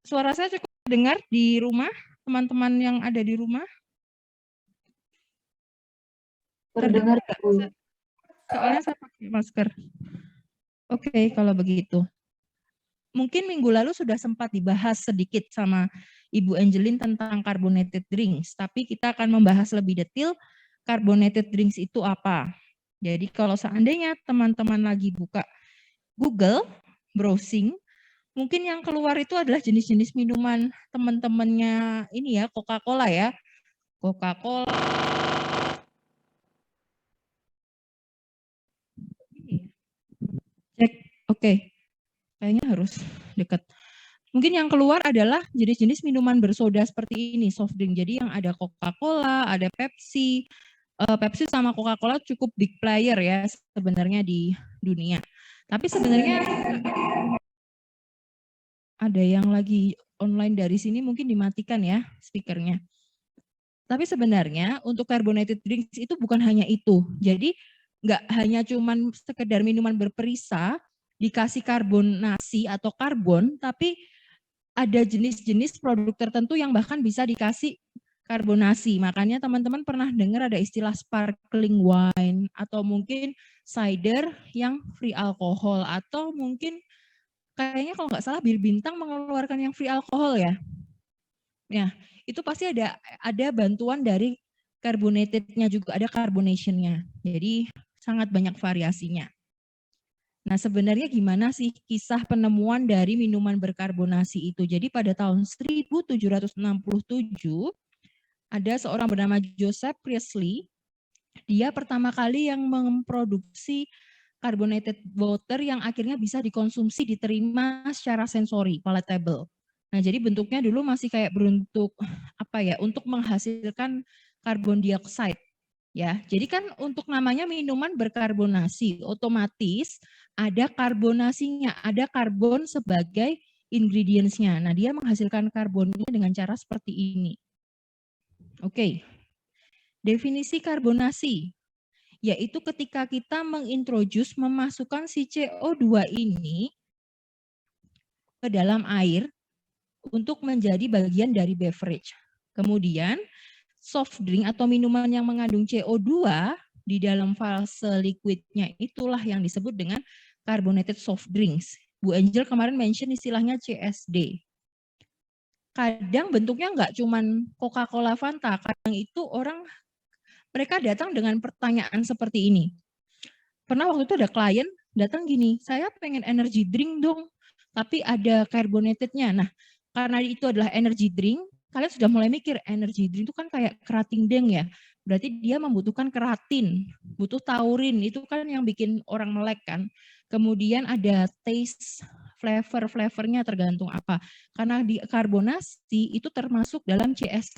Suara saya cukup dengar di rumah, teman-teman yang ada di rumah? Terdengar, Bu. Soalnya saya pakai masker. Oke, kalau begitu. Mungkin minggu lalu sudah sempat dibahas sedikit sama Ibu Angelin tentang carbonated drinks, tapi kita akan membahas lebih detail carbonated drinks itu apa. Jadi kalau seandainya teman-teman lagi buka Google, browsing, mungkin yang keluar itu adalah jenis-jenis minuman teman-temannya ini ya, Coca-Cola ya. Coca-Cola. Cek, oke. Kayaknya harus dekat. Mungkin yang keluar adalah jenis-jenis minuman bersoda seperti ini, soft drink. Jadi yang ada Coca-Cola, ada Pepsi. Pepsi sama Coca-Cola cukup big player ya sebenarnya di dunia. Tapi sebenarnya ada yang lagi online dari sini mungkin dimatikan ya speakernya. Tapi sebenarnya untuk carbonated drinks itu bukan hanya itu. Jadi nggak hanya cuman sekedar minuman berperisa dikasih karbonasi atau karbon, tapi ada jenis-jenis produk tertentu yang bahkan bisa dikasih karbonasi. Makanya teman-teman pernah dengar ada istilah sparkling wine atau mungkin cider yang free alkohol atau mungkin kayaknya kalau nggak salah Bir Bintang mengeluarkan yang free alkohol ya. Ya, itu pasti ada bantuan dari carbonated-nya juga, ada carbonation-nya. Jadi sangat banyak variasinya. Nah, sebenarnya gimana sih kisah penemuan dari minuman berkarbonasi itu? Jadi pada tahun 1767 ada seorang bernama Joseph Priestley. Dia pertama kali yang memproduksi carbonated water yang akhirnya bisa dikonsumsi, diterima secara sensori, palatable. Nah, jadi bentuknya dulu masih kayak berbentuk apa ya? Untuk menghasilkan karbon dioksida. Ya, jadi kan untuk namanya minuman berkarbonasi, otomatis ada karbonasinya, ada karbon sebagai ingredients-nya. Nah, dia menghasilkan karbonnya dengan cara seperti ini. Oke. Definisi karbonasi yaitu ketika kita mengintroduce, memasukkan si CO2 ini ke dalam air untuk menjadi bagian dari beverage. Kemudian soft drink atau minuman yang mengandung CO2 di dalam fase liquidnya itulah yang disebut dengan carbonated soft drinks. Bu Angel kemarin mention istilahnya CSD. Kadang bentuknya nggak cuman Coca-Cola, Fanta, kadang itu mereka datang dengan pertanyaan seperti ini. Pernah waktu itu ada klien datang gini, saya pengen energy drink dong, tapi ada carbonated-nya. Nah, karena itu adalah energy drink, kalian sudah mulai mikir energy drink itu kan kayak keratin deng ya. Berarti dia membutuhkan keratin, butuh taurin, itu kan yang bikin orang melek kan. Kemudian ada taste, flavornya tergantung apa. Karena di karbonasi itu termasuk dalam CS.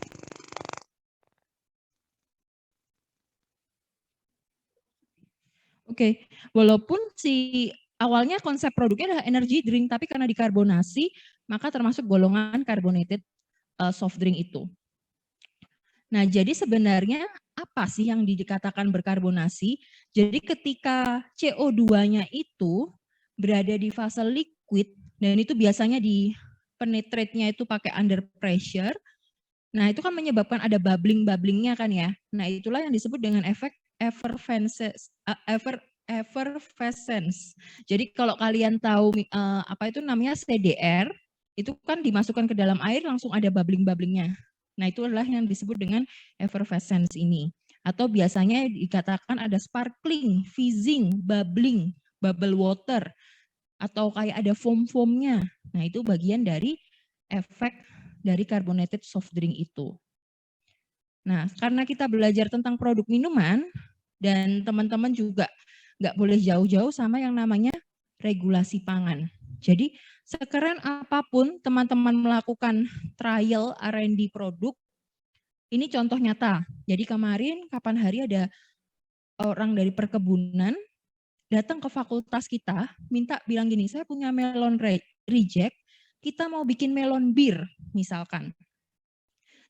Oke, walaupun si awalnya konsep produknya adalah energy drink, tapi karena dikarbonasi, maka termasuk golongan carbonated soft drink itu. Nah, jadi sebenarnya apa sih yang dikatakan berkarbonasi? Jadi ketika CO2-nya itu berada di fase liquid, dan itu biasanya di penetrate-nya itu pakai under pressure, nah itu kan menyebabkan ada bubbling-bubblingnya kan ya. Nah itulah yang disebut dengan efek effervescence. Jadi kalau kalian tahu apa itu namanya CDR, itu kan dimasukkan ke dalam air langsung ada bubbling-bubblingnya. Nah itu adalah yang disebut dengan effervescence ini. Atau biasanya dikatakan ada sparkling, fizzing, bubbling, bubble water, atau kayak ada foam-foamnya. Nah itu bagian dari efek dari carbonated soft drink itu. Nah, karena kita belajar tentang produk minuman, dan teman-teman juga nggak boleh jauh-jauh sama yang namanya regulasi pangan. Jadi, sekeren apapun teman-teman melakukan trial R&D produk, ini contoh nyata. Jadi kemarin, kapan hari ada orang dari perkebunan datang ke fakultas kita, bilang gini, saya punya melon reject, kita mau bikin melon bir, misalkan.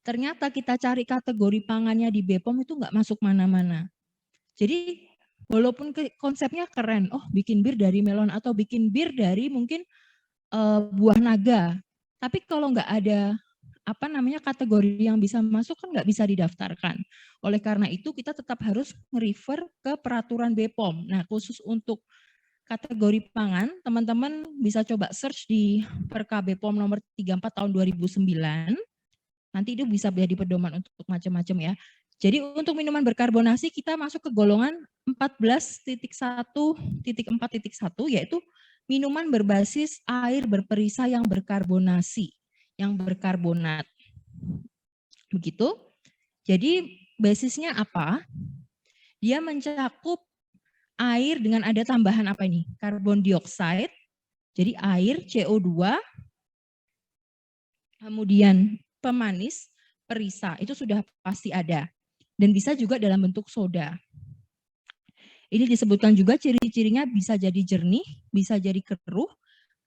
Ternyata kita cari kategori pangannya di BPOM itu nggak masuk mana-mana. Jadi walaupun konsepnya keren, oh bikin bir dari melon atau bikin bir dari mungkin buah naga, Tapi kalau nggak ada kategori yang bisa masuk kan nggak bisa didaftarkan. Oleh karena itu kita tetap harus refer ke peraturan BPOM. Nah, khusus untuk kategori pangan, teman-teman bisa coba search di Perka BPOM nomor 34 tahun 2009. Nanti itu bisa jadi pedoman untuk macam-macam ya. Jadi untuk minuman berkarbonasi kita masuk ke golongan 14.1.4.1 yaitu minuman berbasis air berperisa yang berkarbonasi, yang berkarbonat. Begitu. Jadi basisnya apa? Dia mencakup air dengan ada tambahan apa ini? Karbon dioksida. Jadi air, CO2, kemudian pemanis, perisa, itu sudah pasti ada. Dan bisa juga dalam bentuk soda. Ini disebutkan juga ciri-cirinya bisa jadi jernih, bisa jadi keruh,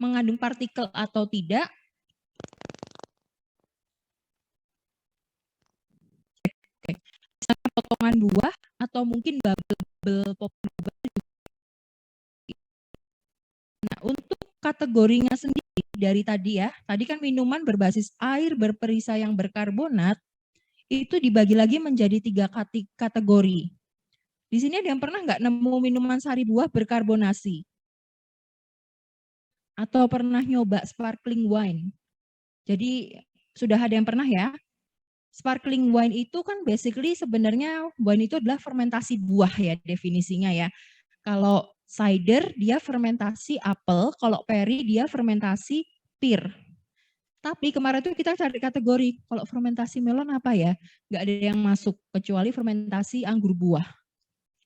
mengandung partikel atau tidak. Potongan buah atau mungkin bubble pop. Nah, untuk kategorinya sendiri dari tadi ya, tadi kan minuman berbasis air berperisa yang berkarbonat, itu dibagi lagi menjadi 3 kategori. Di sini ada yang pernah nggak nemu minuman sari buah berkarbonasi? Atau pernah nyoba sparkling wine? Jadi sudah ada yang pernah ya? Sparkling wine itu kan basically sebenarnya wine itu adalah fermentasi buah ya definisinya ya. Kalau cider dia fermentasi apel, kalau perry dia fermentasi pear. Tapi kemarin tuh kita cari kategori, kalau fermentasi melon apa ya? Nggak ada yang masuk, kecuali fermentasi anggur buah.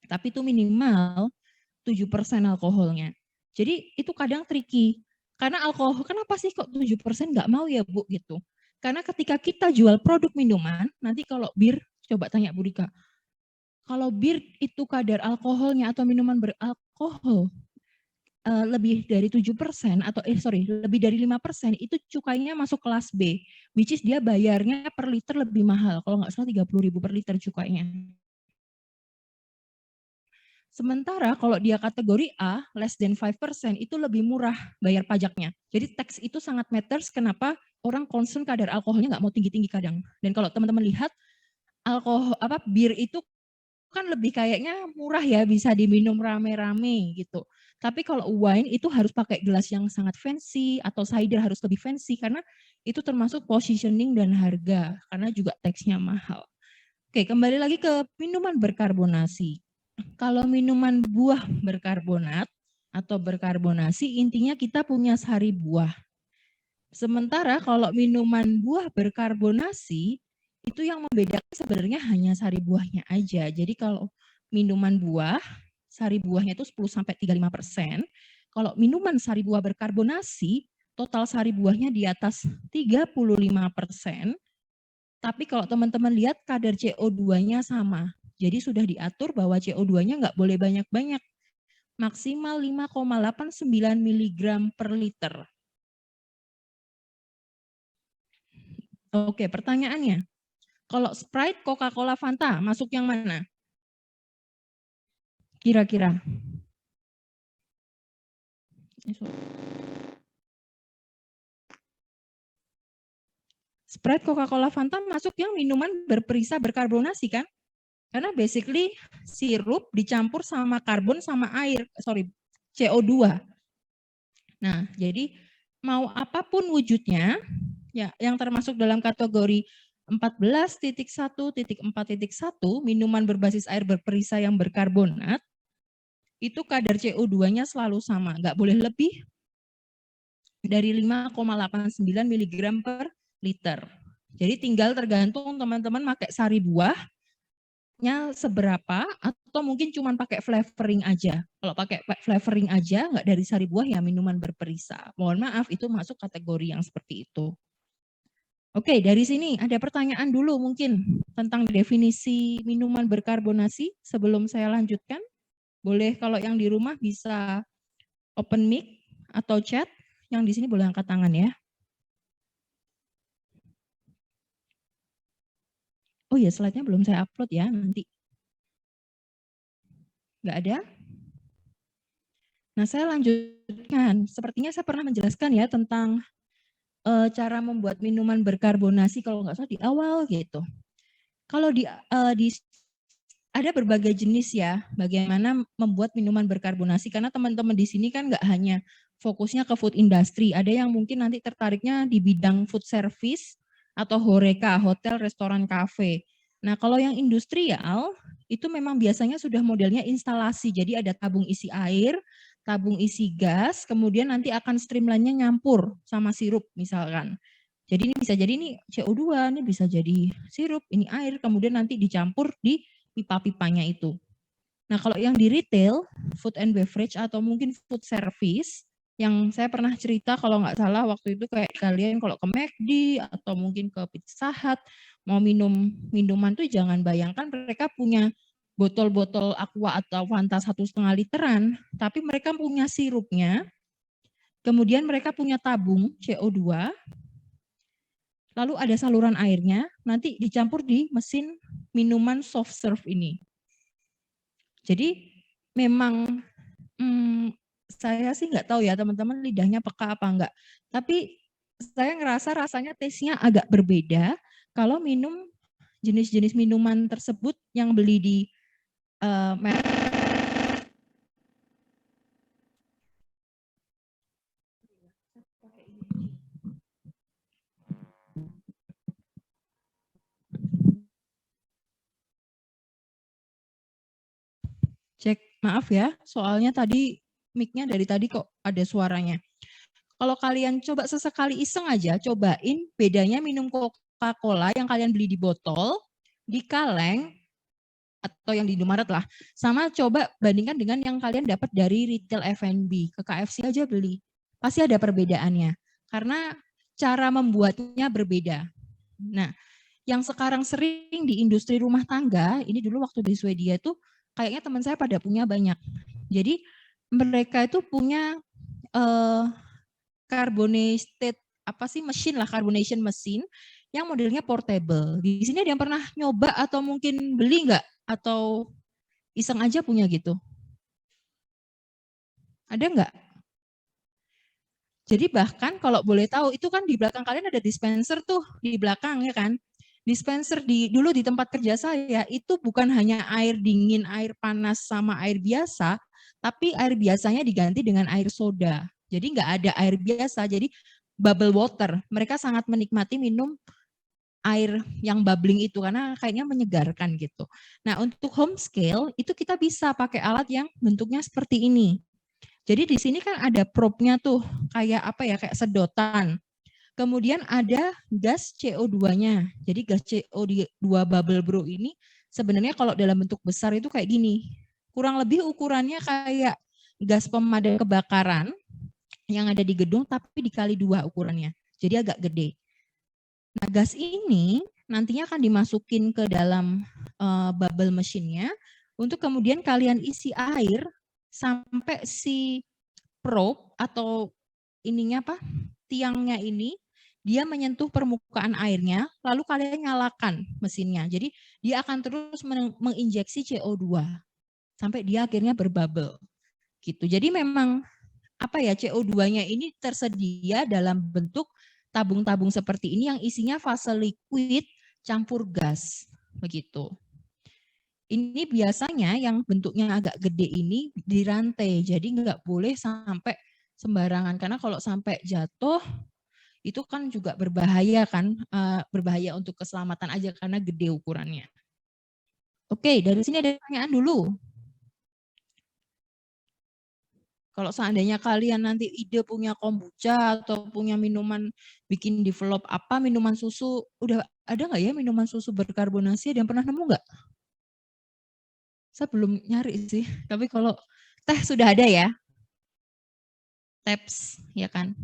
Tapi itu minimal 7% alkoholnya. Jadi itu kadang tricky. Karena alkohol, kenapa sih kok 7% nggak mau ya Bu gitu? Karena ketika kita jual produk minuman, nanti kalau bir, coba tanya Bu Rika, kalau bir itu kadar alkoholnya atau minuman beralkohol lebih dari 7% atau lebih dari 5% itu cukainya masuk kelas B, which is dia bayarnya per liter lebih mahal, kalau nggak salah 30.000 per liter cukainya. Sementara kalau dia kategori A, less than 5%, itu lebih murah bayar pajaknya. Jadi tax itu sangat matters kenapa orang concern kadar alkoholnya nggak mau tinggi-tinggi kadang. Dan kalau teman-teman lihat, bir itu kan lebih kayaknya murah ya, bisa diminum rame-rame gitu. Tapi kalau wine itu harus pakai gelas yang sangat fancy, atau cider harus lebih fancy, karena itu termasuk positioning dan harga, karena juga tax-nya mahal. Oke, kembali lagi ke minuman berkarbonasi. Kalau minuman buah berkarbonat atau berkarbonasi, intinya kita punya sari buah. Sementara kalau minuman buah berkarbonasi, itu yang membedakan sebenarnya hanya sari buahnya aja. Jadi kalau minuman buah, sari buahnya itu 10-35%. Kalau minuman sari buah berkarbonasi, total sari buahnya di atas 35%. Tapi kalau teman-teman lihat kadar CO2-nya sama. Jadi sudah diatur bahwa CO2-nya nggak boleh banyak-banyak. Maksimal 5,89 mg per liter. Oke, pertanyaannya. Kalau Sprite, Coca-Cola, Fanta, masuk yang mana? Kira-kira. Sprite, Coca-Cola, Fanta masuk yang minuman berperisa berkarbonasi kan? Karena basically sirup dicampur sama karbon sama air, CO2. Nah, jadi mau apapun wujudnya, ya yang termasuk dalam kategori 14.1.4.1 minuman berbasis air berperisa yang berkarbonat, itu kadar CO2-nya selalu sama, nggak boleh lebih dari 5,89 mg per liter. Jadi tinggal tergantung teman-teman pakai sari buahnya seberapa, atau mungkin cuma pakai flavoring aja. Kalau pakai flavoring aja, nggak dari sari buah ya minuman berperisa. Mohon maaf, itu masuk kategori yang seperti itu. Oke, dari sini ada pertanyaan dulu mungkin tentang definisi minuman berkarbonasi sebelum saya lanjutkan. Boleh kalau yang di rumah bisa open mic atau chat, yang di sini boleh angkat tangan ya. Oh ya, slide-nya belum saya upload ya nanti. Nggak ada? Nah, saya lanjutkan. Sepertinya saya pernah menjelaskan ya tentang cara membuat minuman berkarbonasi kalau nggak salah di awal gitu. Kalau ada berbagai jenis ya bagaimana membuat minuman berkarbonasi karena teman-teman di sini kan nggak hanya fokusnya ke food industry, ada yang mungkin nanti tertariknya di bidang food service atau HoReCa, hotel, restoran, kafe. Nah, kalau yang industrial itu memang biasanya sudah modelnya instalasi. Jadi ada tabung isi air, tabung isi gas, kemudian nanti akan streamline-nya nyampur sama sirup misalkan. Jadi ini bisa jadi ini CO2, ini bisa jadi sirup, ini air, kemudian nanti dicampur di pipa-pipanya itu. Nah, kalau yang di retail, food and beverage atau mungkin food service, yang saya pernah cerita kalau nggak salah waktu itu kayak kalian kalau ke McD atau mungkin ke Pizza Hut, mau minum minuman tuh jangan bayangkan mereka punya botol-botol aqua atau Fanta 1,5 literan, tapi mereka punya sirupnya, kemudian mereka punya tabung CO2, lalu ada saluran airnya, nanti dicampur di mesin minuman soft serve ini. Jadi memang saya sih nggak tahu ya teman-teman lidahnya peka apa enggak, tapi saya ngerasa rasanya taste-nya agak berbeda kalau minum jenis-jenis minuman tersebut yang beli di cek, maaf ya, soalnya tadi mic-nya dari tadi kok ada suaranya. Kalau kalian coba sesekali iseng aja, cobain bedanya minum Coca-Cola yang kalian beli di botol, di kaleng, atau yang di Indomaret lah, sama coba bandingkan dengan yang kalian dapat dari retail F&B, ke KFC aja beli. Pasti ada perbedaannya, karena cara membuatnya berbeda. Nah, yang sekarang sering di industri rumah tangga, ini dulu waktu di Swedia itu, kayaknya teman saya pada punya banyak. Jadi mereka itu punya carbonated mesin lah, carbonation mesin yang modelnya portable. Di sini ada yang pernah nyoba atau mungkin beli nggak? Atau iseng aja punya gitu? Ada nggak? Jadi bahkan kalau boleh tahu itu kan di belakang kalian ada dispenser tuh di belakang ya kan? Dispenser dulu di tempat kerja saya itu bukan hanya air dingin, air panas sama air biasa, tapi air biasanya diganti dengan air soda. Jadi nggak ada air biasa, jadi bubble water. Mereka sangat menikmati minum air yang bubbling itu karena kayaknya menyegarkan gitu. Nah, untuk home scale itu kita bisa pakai alat yang bentuknya seperti ini. Jadi di sini kan ada probe-nya tuh, kayak kayak sedotan. Kemudian ada gas CO2-nya. Jadi gas CO2 bubble bro ini sebenarnya kalau dalam bentuk besar itu kayak gini. Kurang lebih ukurannya kayak gas pemadam kebakaran yang ada di gedung tapi dikali 2 ukurannya. Jadi agak gede. Nah, gas ini nantinya akan dimasukin ke dalam bubble mesinnya untuk kemudian kalian isi air sampai si probe atau tiangnya ini dia menyentuh permukaan airnya, lalu kalian nyalakan mesinnya. Jadi dia akan terus menginjeksi CO2 sampai dia akhirnya berbubble. Gitu. Jadi memang CO2-nya ini tersedia dalam bentuk tabung-tabung seperti ini yang isinya fase liquid campur gas, begitu. Ini biasanya yang bentuknya agak gede ini dirantai, jadi nggak boleh sampai sembarangan karena kalau sampai jatuh itu kan juga berbahaya kan, berbahaya untuk keselamatan aja karena gede ukurannya. Oke, dari sini ada pertanyaan dulu. Kalau seandainya kalian nanti ide punya kombucha atau punya minuman bikin develop minuman susu, udah ada nggak ya minuman susu berkarbonasi? Ada yang pernah nemu nggak? Saya belum nyari sih, tapi kalau teh sudah ada ya. Taps, ya kan?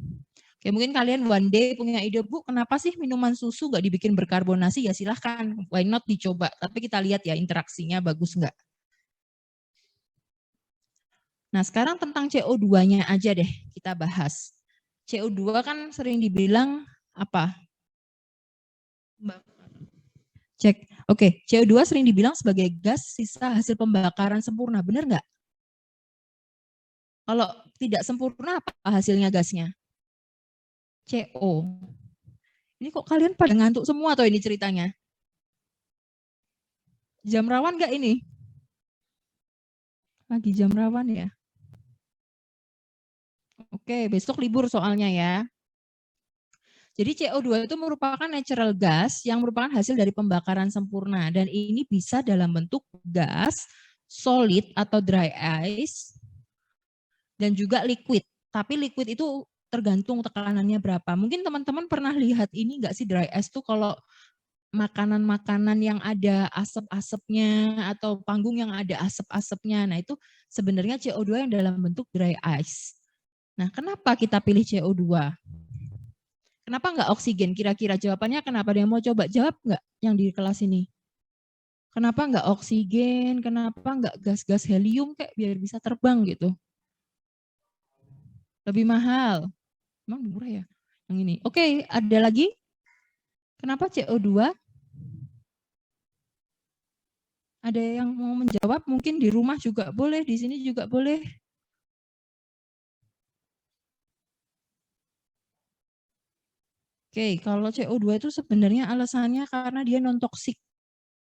Oke, mungkin kalian one day punya ide, Bu, kenapa sih minuman susu nggak dibikin berkarbonasi? Ya silahkan, why not dicoba. Tapi kita lihat ya interaksinya bagus nggak. Nah, sekarang tentang CO2-nya aja deh kita bahas. CO2 kan sering dibilang apa? Cek. Oke, CO2 sering dibilang sebagai gas sisa hasil pembakaran sempurna. Benar nggak? Kalau tidak sempurna, apa hasilnya gasnya? CO. Ini kok kalian pada ngantuk semua tuh ini ceritanya. Jam rawan nggak ini? Lagi jam rawan ya? Oke, besok libur soalnya ya. Jadi CO2 itu merupakan natural gas yang merupakan hasil dari pembakaran sempurna. Dan ini bisa dalam bentuk gas, solid atau dry ice, dan juga liquid. Tapi liquid itu tergantung tekanannya berapa. Mungkin teman-teman pernah lihat ini nggak sih dry ice tuh kalau makanan-makanan yang ada asap-asapnya atau panggung yang ada asap-asapnya. Nah itu sebenarnya CO2 yang dalam bentuk dry ice. Nah kenapa kita pilih CO2? Kenapa nggak oksigen? Kira-kira jawabannya kenapa? Dia mau coba jawab nggak yang di kelas ini? Kenapa nggak oksigen? Kenapa nggak gas-gas helium kayak biar bisa terbang gitu? Lebih mahal. Emang murah ya? Yang ini. Oke, ada lagi? Kenapa CO2? Ada yang mau menjawab? Mungkin di rumah juga boleh, di sini juga boleh. Oke, kalau CO2 itu sebenarnya alasannya karena dia non-toksik.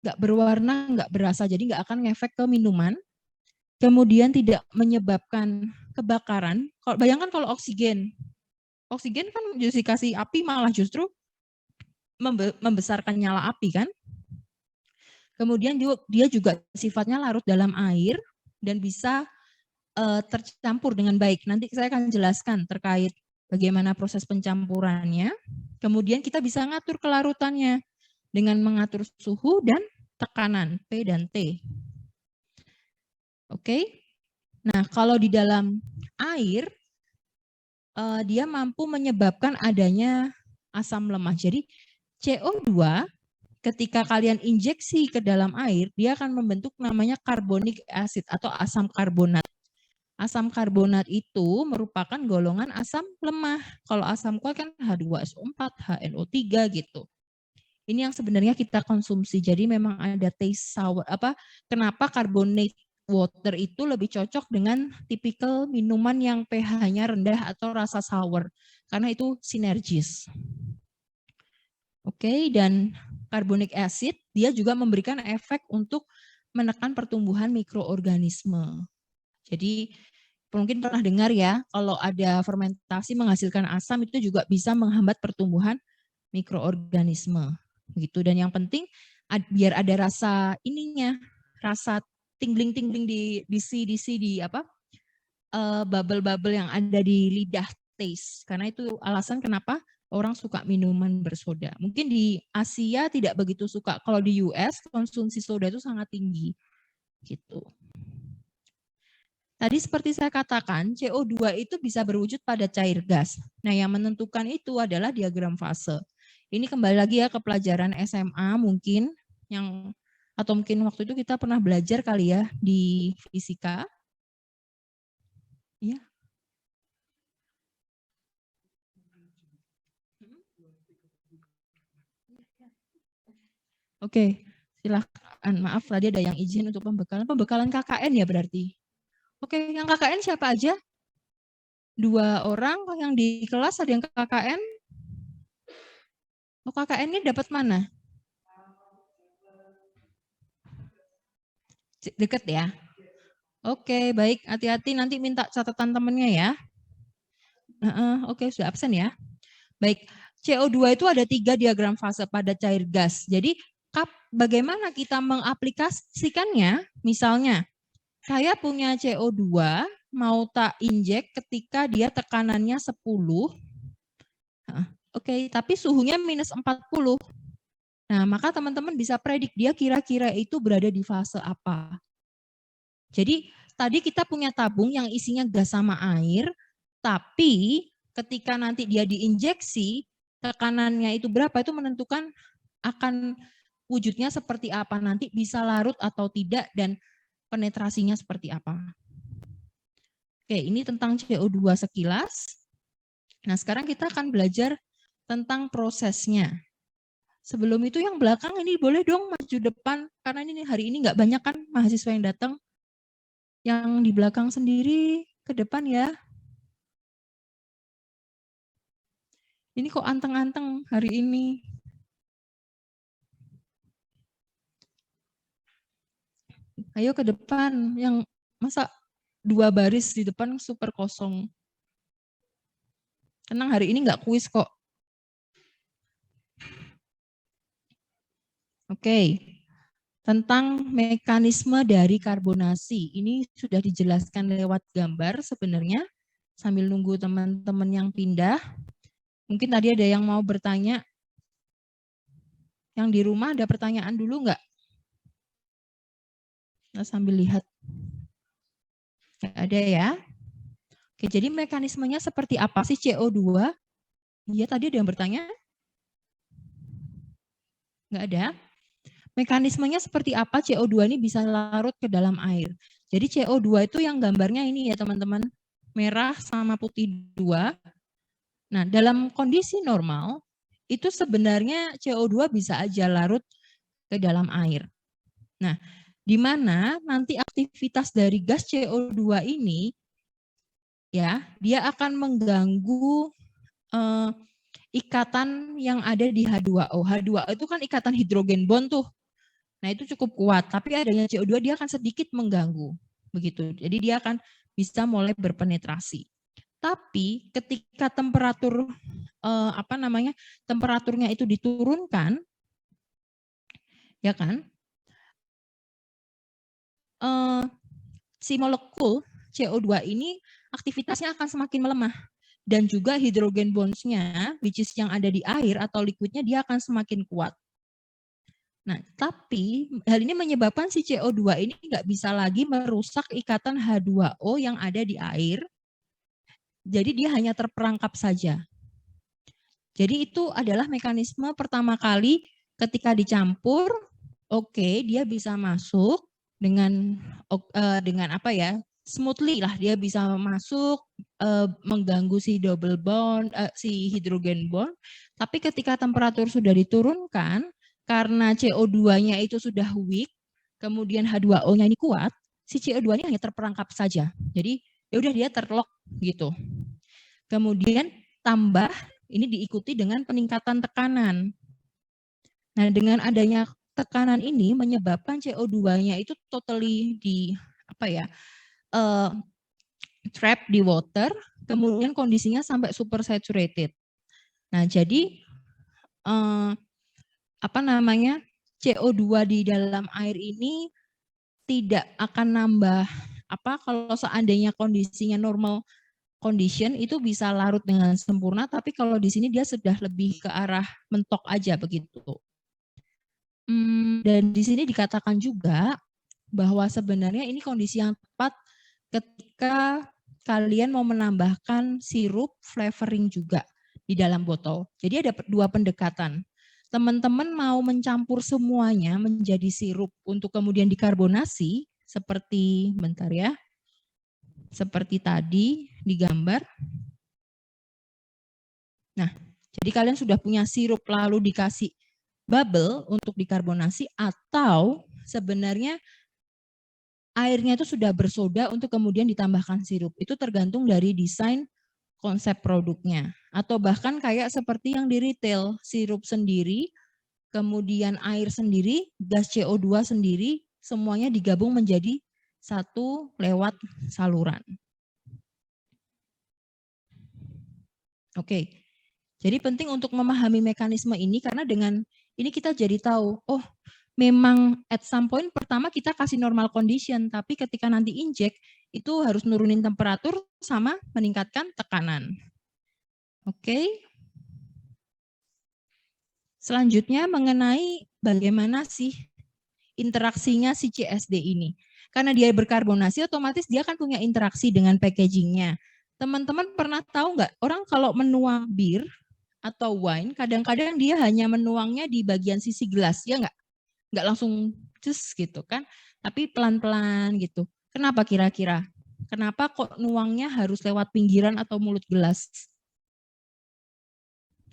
Nggak berwarna, nggak berasa, jadi nggak akan ngefek ke minuman. Kemudian tidak menyebabkan kebakaran. Kalau bayangkan kalau oksigen kan justru kasih api malah justru membesarkan nyala api kan. Kemudian dia juga sifatnya larut dalam air dan bisa tercampur dengan baik. Nanti saya akan jelaskan terkait bagaimana proses pencampurannya. Kemudian kita bisa ngatur kelarutannya dengan mengatur suhu dan tekanan P dan T. Oke. Nah, kalau di dalam air dia mampu menyebabkan adanya asam lemah. Jadi CO2 ketika kalian injeksi ke dalam air, dia akan membentuk namanya carbonic acid atau asam karbonat. Asam karbonat itu merupakan golongan asam lemah. Kalau asam kuat kan H2SO4, HNO3 gitu. Ini yang sebenarnya kita konsumsi. Jadi memang ada taste sour. Kenapa carbonate water itu lebih cocok dengan tipikal minuman yang pH-nya rendah atau rasa sour. Karena itu sinergis. Oke, dan carbonic acid dia juga memberikan efek untuk menekan pertumbuhan mikroorganisme. Jadi mungkin pernah dengar ya, kalau ada fermentasi menghasilkan asam itu juga bisa menghambat pertumbuhan mikroorganisme. Begitu. Dan yang penting biar ada rasa ininya, rasa tingling-tingling di bubble-bubble yang ada di lidah taste. Karena itu alasan kenapa orang suka minuman bersoda. Mungkin di Asia tidak begitu suka. Kalau di US konsumsi soda itu sangat tinggi. Gitu. Tadi seperti saya katakan, CO2 itu bisa berwujud pada cair gas. Nah, yang menentukan itu adalah diagram fase. Ini kembali lagi ya ke pelajaran SMA mungkin atau mungkin waktu itu kita pernah belajar kali ya di fisika. Iya. Oke, silakan. Maaf tadi ada yang izin untuk pembekalan KKN ya berarti. Oke, yang KKN siapa aja? 2 orang yang di kelas ada yang KKN? Oh, KKN-nya dapat mana? Deket ya? Oke, baik. Hati-hati nanti minta catatan temennya ya. Oke, sudah absen ya. Baik, CO2 itu ada 3 diagram fase pada cair gas. Jadi, bagaimana kita mengaplikasikannya? Misalnya, saya punya CO2, mau tak injek ketika dia tekanannya 10. Oke, tapi suhunya minus 40. Nah, maka teman-teman bisa predik dia kira-kira itu berada di fase apa. Jadi, tadi kita punya tabung yang isinya gas sama air, tapi ketika nanti dia diinjeksi, tekanannya itu berapa, itu menentukan akan wujudnya seperti apa, nanti bisa larut atau tidak, dan penetrasinya seperti apa. Oke, ini tentang CO2 sekilas. Nah, sekarang kita akan belajar tentang prosesnya. Sebelum itu yang belakang ini boleh dong maju depan, karena ini hari ini nggak banyak kan mahasiswa yang datang. Yang di belakang sendiri ke depan ya. Ini kok anteng-anteng hari ini. Ayo ke depan, yang masa 2 baris di depan super kosong. Tenang, hari ini nggak kuis kok. Oke, tentang mekanisme dari karbonasi. Ini sudah dijelaskan lewat gambar sebenarnya. Sambil nunggu teman-teman yang pindah. Mungkin tadi ada yang mau bertanya. Yang di rumah ada pertanyaan dulu nggak? Nah, sambil lihat. Nggak ada ya. Oke, jadi mekanismenya seperti apa sih CO2? Iya, tadi ada yang bertanya? Nggak ada. Mekanismenya seperti apa CO2 ini bisa larut ke dalam air. Jadi CO2 itu yang gambarnya ini ya teman-teman. Merah sama putih 2. Nah, dalam kondisi normal, itu sebenarnya CO2 bisa aja larut ke dalam air. Nah, di mana nanti aktivitas dari gas CO2 ini, ya, dia akan mengganggu ikatan yang ada di H2O. H2O itu kan ikatan hidrogen bond tuh. Nah, itu cukup kuat, tapi adanya CO2 dia akan sedikit mengganggu. Begitu. Jadi dia akan bisa mulai berpenetrasi. Tapi ketika temperatur temperaturnya itu diturunkan, ya kan? Si molekul CO2 ini aktivitasnya akan semakin melemah. Dan juga hidrogen bonds-nya, which is yang ada di air atau liquidnya, dia akan semakin kuat. Nah, tapi hal ini menyebabkan si CO2 ini nggak bisa lagi merusak ikatan H2O yang ada di air. Jadi dia hanya terperangkap saja. Jadi itu adalah mekanisme pertama kali ketika dicampur, oke, dia bisa masuk dengan apa ya? Smoothly lah, dia bisa masuk mengganggu si double bond, si hidrogen bond. Tapi ketika temperatur sudah diturunkan, karena CO2-nya itu sudah weak, kemudian H2O-nya ini kuat, si CO2-nya hanya terperangkap saja. Jadi ya udah dia terlock gitu. Kemudian tambah ini diikuti dengan peningkatan tekanan. Nah, dengan adanya tekanan ini menyebabkan CO2-nya itu totally trap di water, kemudian kondisinya sampai super saturated. Nah, jadi CO2 di dalam air ini tidak akan nambah kalau seandainya kondisinya normal condition itu bisa larut dengan sempurna, tapi kalau di sini dia sudah lebih ke arah mentok aja begitu. Dan di sini dikatakan juga bahwa sebenarnya ini kondisi yang tepat ketika kalian mau menambahkan sirup flavoring juga di dalam botol. Jadi ada 2 pendekatan. Teman-teman mau mencampur semuanya menjadi sirup untuk kemudian dikarbonasi seperti seperti tadi di gambar. Nah, jadi kalian sudah punya sirup lalu dikasih bubble untuk dikarbonasi, atau sebenarnya airnya itu sudah bersoda untuk kemudian ditambahkan sirup. Itu tergantung dari desain konsep produknya. Atau bahkan kayak seperti yang di retail, sirup sendiri, kemudian air sendiri, gas CO2 sendiri, semuanya digabung menjadi satu lewat saluran. Oke, jadi penting untuk memahami mekanisme ini karena dengan ini kita jadi tahu, oh memang at some point pertama kita kasih normal condition, tapi ketika nanti inject itu harus nurunin temperatur sama meningkatkan tekanan. Oke. Selanjutnya mengenai bagaimana sih interaksinya si CSD ini. Karena dia berkarbonasi otomatis dia akan punya interaksi dengan packagingnya. Teman-teman pernah tahu nggak orang kalau menuang bir atau wine kadang-kadang dia hanya menuangnya di bagian sisi gelas, ya nggak langsung cus gitu kan, tapi pelan-pelan gitu. Kenapa kira-kira? Kenapa kok nuangnya harus lewat pinggiran atau mulut gelas?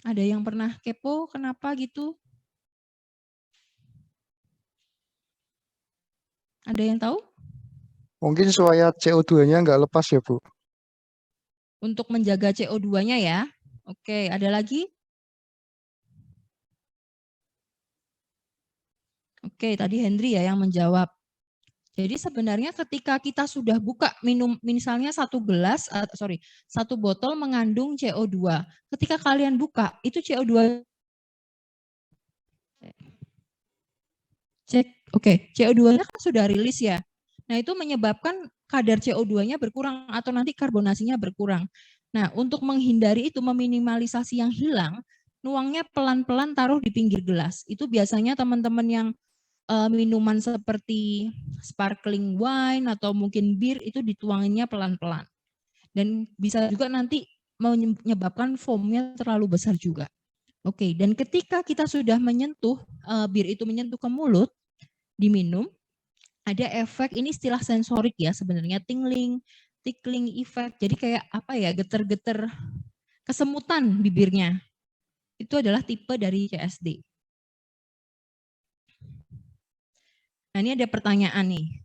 Ada yang pernah kepo kenapa gitu? Ada yang tahu? Mungkin supaya CO2-nya nggak lepas ya, Bu. Untuk menjaga CO2-nya ya. Oke, ada lagi? Oke, tadi Hendri ya yang menjawab. Jadi sebenarnya ketika kita sudah buka minum, misalnya satu botol mengandung CO2. Ketika kalian buka, itu CO2 cek, oke, CO2-nya kan sudah rilis ya. Nah, itu menyebabkan kadar CO2-nya berkurang atau nanti karbonasinya berkurang. Nah, untuk menghindari itu, meminimalisasi yang hilang, nuangnya pelan-pelan taruh di pinggir gelas. Itu biasanya teman-teman yang minuman seperti sparkling wine atau mungkin bir itu dituanginnya pelan-pelan. Dan bisa juga nanti menyebabkan foamnya terlalu besar juga. Oke, dan ketika kita sudah menyentuh, bir itu menyentuh ke mulut, diminum, ada efek, ini istilah sensorik ya sebenarnya, tingling, tickling effect. Jadi kayak apa ya, geter-geter kesemutan bibirnya. Itu adalah tipe dari CSD. Nah, ini ada pertanyaan nih.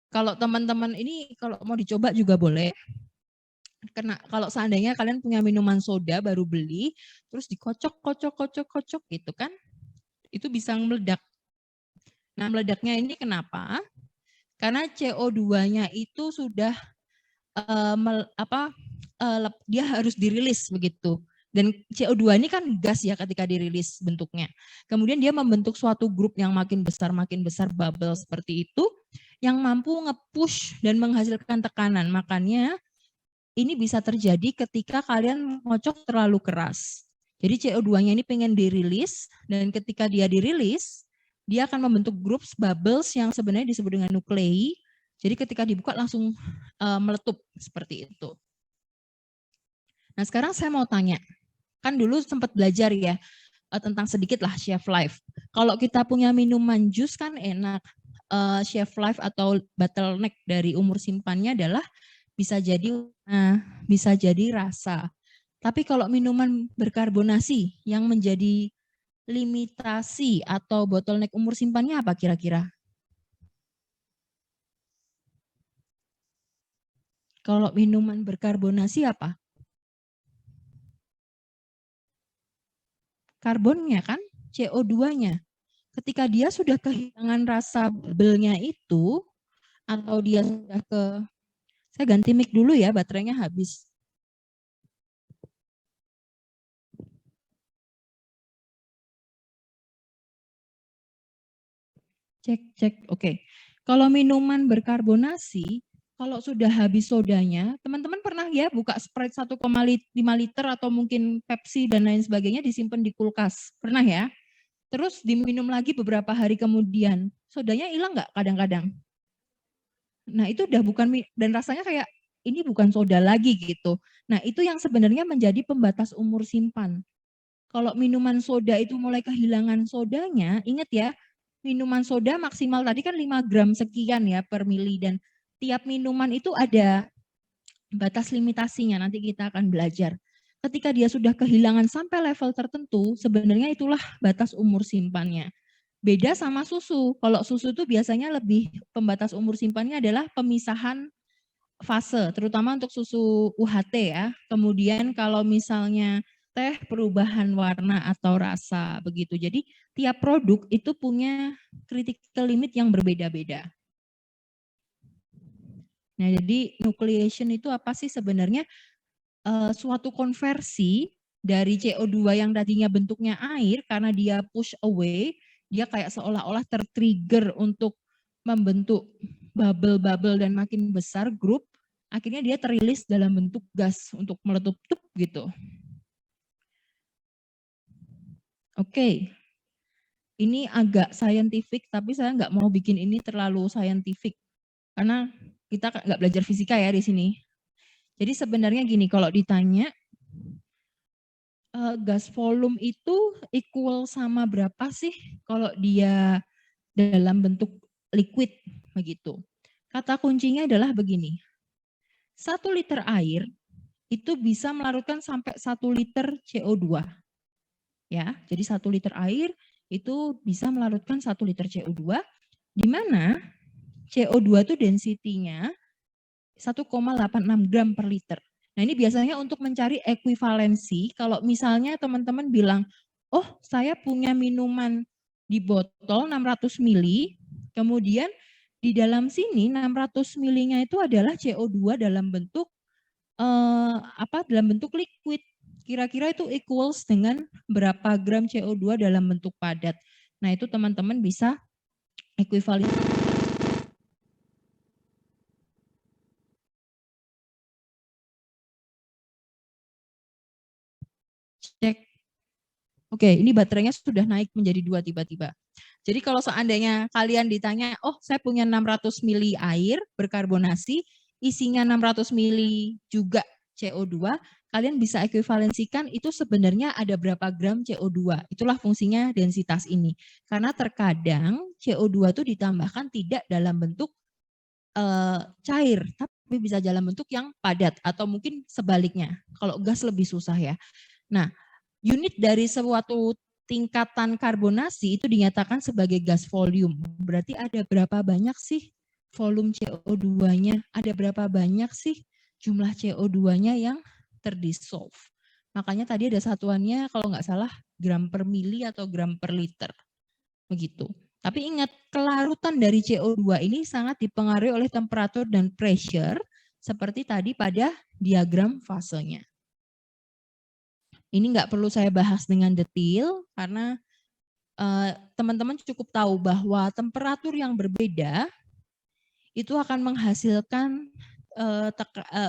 Kalau teman-teman ini kalau mau dicoba juga boleh. Karena kalau seandainya kalian punya minuman soda baru beli, terus dikocok gitu kan, itu bisa meledak. Nah, meledaknya ini kenapa? Karena CO2-nya itu sudah dia harus dirilis begitu. Dan CO2 ini kan gas ya ketika dirilis bentuknya. Kemudian dia membentuk suatu grup yang makin besar bubble seperti itu yang mampu nge-push dan menghasilkan tekanan. Makanya ini bisa terjadi ketika kalian ngocok terlalu keras. Jadi CO2-nya ini pengen dirilis dan ketika dia dirilis, dia akan membentuk grup bubbles yang sebenarnya disebut dengan nuklei. Jadi ketika dibuka langsung meletup seperti itu. Nah, sekarang saya mau tanya, kan dulu sempat belajar ya tentang sedikit lah shelf life. Kalau kita punya minuman jus kan enak, shelf life atau bottleneck dari umur simpannya adalah bisa jadi rasa. Tapi kalau minuman berkarbonasi yang menjadi limitasi atau bottleneck umur simpannya apa kira-kira? Kalau minuman berkarbonasi apa? Karbonnya kan, CO2-nya. Ketika dia sudah kehilangan rasa bubble-nya itu, atau dia sudah saya ganti mic dulu ya, baterainya habis. Cek, oke. Kalau minuman berkarbonasi, kalau sudah habis sodanya, teman-teman pernah ya buka Sprite 1,5 liter atau mungkin Pepsi dan lain sebagainya disimpan di kulkas? Pernah ya? Terus diminum lagi beberapa hari kemudian, sodanya hilang nggak kadang-kadang? Nah itu udah bukan, dan rasanya kayak ini bukan soda lagi gitu. Nah itu yang sebenarnya menjadi pembatas umur simpan. Kalau minuman soda itu mulai kehilangan sodanya, ingat ya, minuman soda maksimal tadi kan 5 gram sekian ya per mili, dan tiap minuman itu ada batas limitasinya, nanti kita akan belajar. Ketika dia sudah kehilangan sampai level tertentu, sebenarnya itulah batas umur simpannya. Beda sama susu, kalau susu itu biasanya lebih pembatas umur simpannya adalah pemisahan fase, terutama untuk susu UHT ya. Kemudian kalau misalnya teh perubahan warna atau rasa begitu. Jadi tiap produk itu punya critical limit yang berbeda-beda. Nah, jadi nucleation itu apa sih sebenarnya? Suatu konversi dari CO2 yang tadinya bentuknya air karena dia push away, dia kayak seolah-olah tertrigger untuk membentuk bubble-bubble dan makin besar grup, akhirnya dia terilis dalam bentuk gas untuk meletup gitu. Oke, ini agak scientific, tapi saya nggak mau bikin ini terlalu scientific, karena kita nggak belajar fisika ya di sini. Jadi sebenarnya gini, kalau ditanya, gas volume itu equal sama berapa sih kalau dia dalam bentuk liquid begitu. Kata kuncinya adalah begini, 1 liter air itu bisa melarutkan sampai 1 liter CO2. Ya, jadi 1 liter air itu bisa melarutkan 1 liter CO2, di mana CO2 itu density-nya 1,86 gram per liter. Nah, ini biasanya untuk mencari ekuivalensi. Kalau misalnya teman-teman bilang, oh saya punya minuman di botol 600 mili, kemudian di dalam sini 600 milinya itu adalah CO2 dalam bentuk dalam bentuk liquid. Kira-kira itu equals dengan berapa gram CO2 dalam bentuk padat. Nah, itu teman-teman bisa ekuivalensi. Cek. Oke, ini baterainya sudah naik menjadi 2 tiba-tiba. Jadi kalau seandainya kalian ditanya, oh saya punya 600 mili air berkarbonasi, isinya 600 mili juga CO2, kalian bisa ekuivalensikan itu sebenarnya ada berapa gram CO2. Itulah fungsinya densitas ini. Karena terkadang CO2 itu ditambahkan tidak dalam bentuk cair, tapi bisa dalam bentuk yang padat atau mungkin sebaliknya. Kalau gas lebih susah ya. Nah, unit dari suatu tingkatan karbonasi itu dinyatakan sebagai gas volume. Berarti ada berapa banyak sih volume CO2-nya? Ada berapa banyak sih jumlah CO2-nya yang terdissolve? Makanya tadi ada satuannya kalau nggak salah gram per mili atau gram per liter. Begitu. Tapi ingat, kelarutan dari CO2 ini sangat dipengaruhi oleh temperatur dan pressure seperti tadi pada diagram fasenya. Ini nggak perlu saya bahas dengan detail karena teman-teman cukup tahu bahwa temperatur yang berbeda itu akan menghasilkan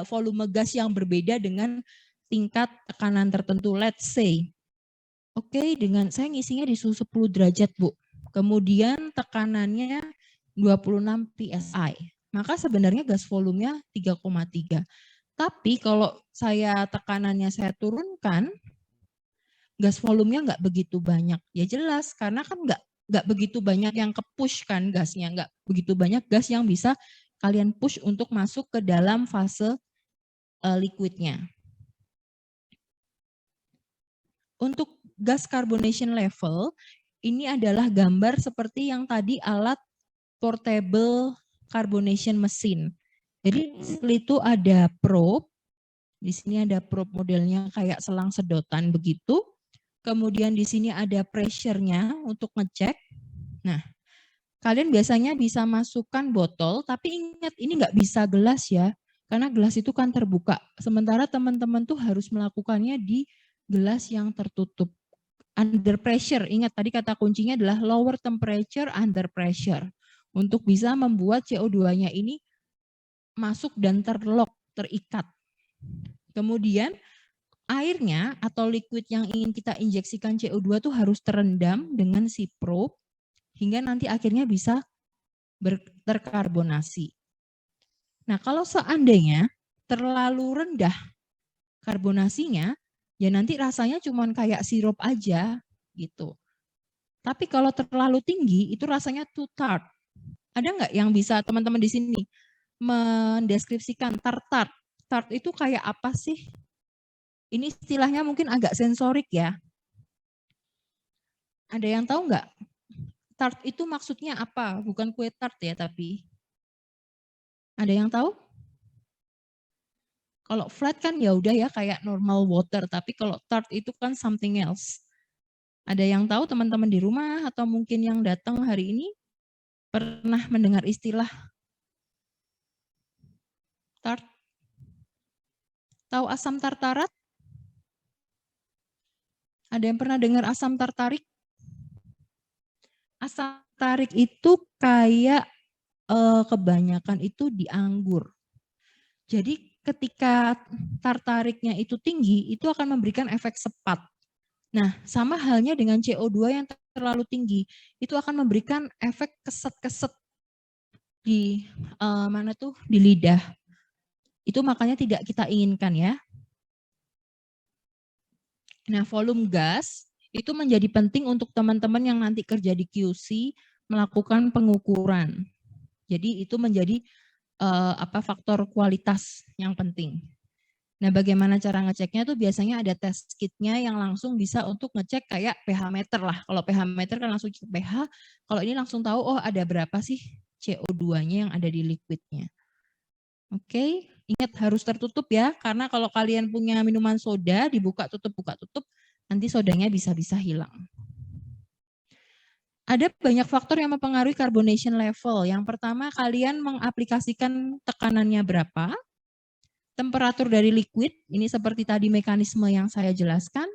volume gas yang berbeda dengan tingkat tekanan tertentu. Let's say, oke, dengan saya ngisinya di suhu 10 derajat, Bu. Kemudian tekanannya 26 psi. Maka sebenarnya gas volumenya 3,3. Tapi kalau tekanannya saya turunkan, gas volumenya nggak begitu banyak. Ya jelas, karena kan nggak begitu banyak yang ke-push kan gasnya. Nggak begitu banyak gas yang bisa kalian push untuk masuk ke dalam fase liquidnya. Untuk gas carbonation level, ini adalah gambar seperti yang tadi alat portable carbonation machine. Jadi itu ada probe, di sini ada probe modelnya kayak selang sedotan begitu. Kemudian di sini ada pressure-nya untuk ngecek. Nah, kalian biasanya bisa masukkan botol, tapi ingat ini nggak bisa gelas ya, karena gelas itu kan terbuka. Sementara teman-teman tuh harus melakukannya di gelas yang tertutup. Under pressure, ingat tadi kata kuncinya adalah lower temperature under pressure. Untuk bisa membuat CO2-nya ini masuk dan terlock, terikat. Kemudian airnya atau liquid yang ingin kita injeksikan CO2 tuh harus terendam dengan si probe hingga nanti akhirnya bisa terkarbonasi. Nah, kalau seandainya terlalu rendah karbonasinya, ya nanti rasanya cuma kayak sirup aja gitu. Tapi kalau terlalu tinggi itu rasanya too tart. Ada nggak yang bisa teman-teman di sini mendeskripsikan tart? Tart itu kayak apa sih? Ini istilahnya mungkin agak sensorik ya. Ada yang tahu nggak? Tart itu maksudnya apa? Bukan kue tart ya, tapi ada yang tahu? Kalau flat kan ya udah ya kayak normal water, tapi kalau tart itu kan something else. Ada yang tahu teman-teman di rumah atau mungkin yang datang hari ini pernah mendengar istilah tart? Tahu asam tartarat? Ada yang pernah dengar asam tartarik? Asam tartarik itu kayak kebanyakan itu di anggur. Jadi ketika tartariknya itu tinggi, itu akan memberikan efek sepat. Nah, sama halnya dengan CO2 yang terlalu tinggi, itu akan memberikan efek keset-keset di di lidah. Itu makanya tidak kita inginkan ya. Nah, volume gas itu menjadi penting untuk teman-teman yang nanti kerja di QC melakukan pengukuran. Jadi itu menjadi faktor kualitas yang penting. Nah, bagaimana cara ngeceknya tuh biasanya ada test kitnya yang langsung bisa untuk ngecek kayak pH meter lah. Kalau pH meter kan langsung cek pH, kalau ini langsung tahu oh ada berapa sih CO2-nya yang ada di liquidnya. Oke, ingat harus tertutup ya, karena kalau kalian punya minuman soda, buka tutup, nanti sodanya bisa-bisa hilang. Ada banyak faktor yang mempengaruhi carbonation level. Yang pertama, kalian mengaplikasikan tekanannya berapa, temperatur dari liquid, ini seperti tadi mekanisme yang saya jelaskan.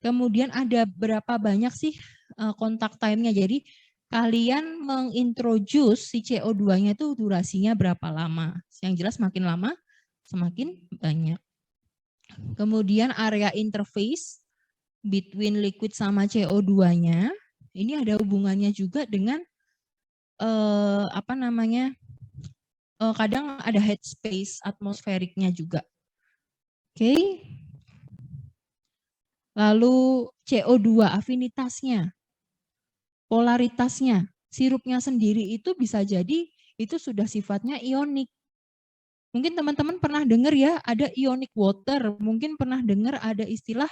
Kemudian ada berapa banyak sih kontak time-nya. Jadi kalian mengintroduce si CO2-nya itu durasinya berapa lama. Yang jelas makin lama semakin banyak. Kemudian area interface between liquid sama CO2-nya. Ini ada hubungannya juga dengan kadang ada headspace atmosferiknya juga. Oke. Lalu CO2 afinitasnya, polaritasnya, sirupnya sendiri itu bisa jadi itu sudah sifatnya ionik. Mungkin teman-teman pernah dengar ya ada ionic water, mungkin pernah dengar ada istilah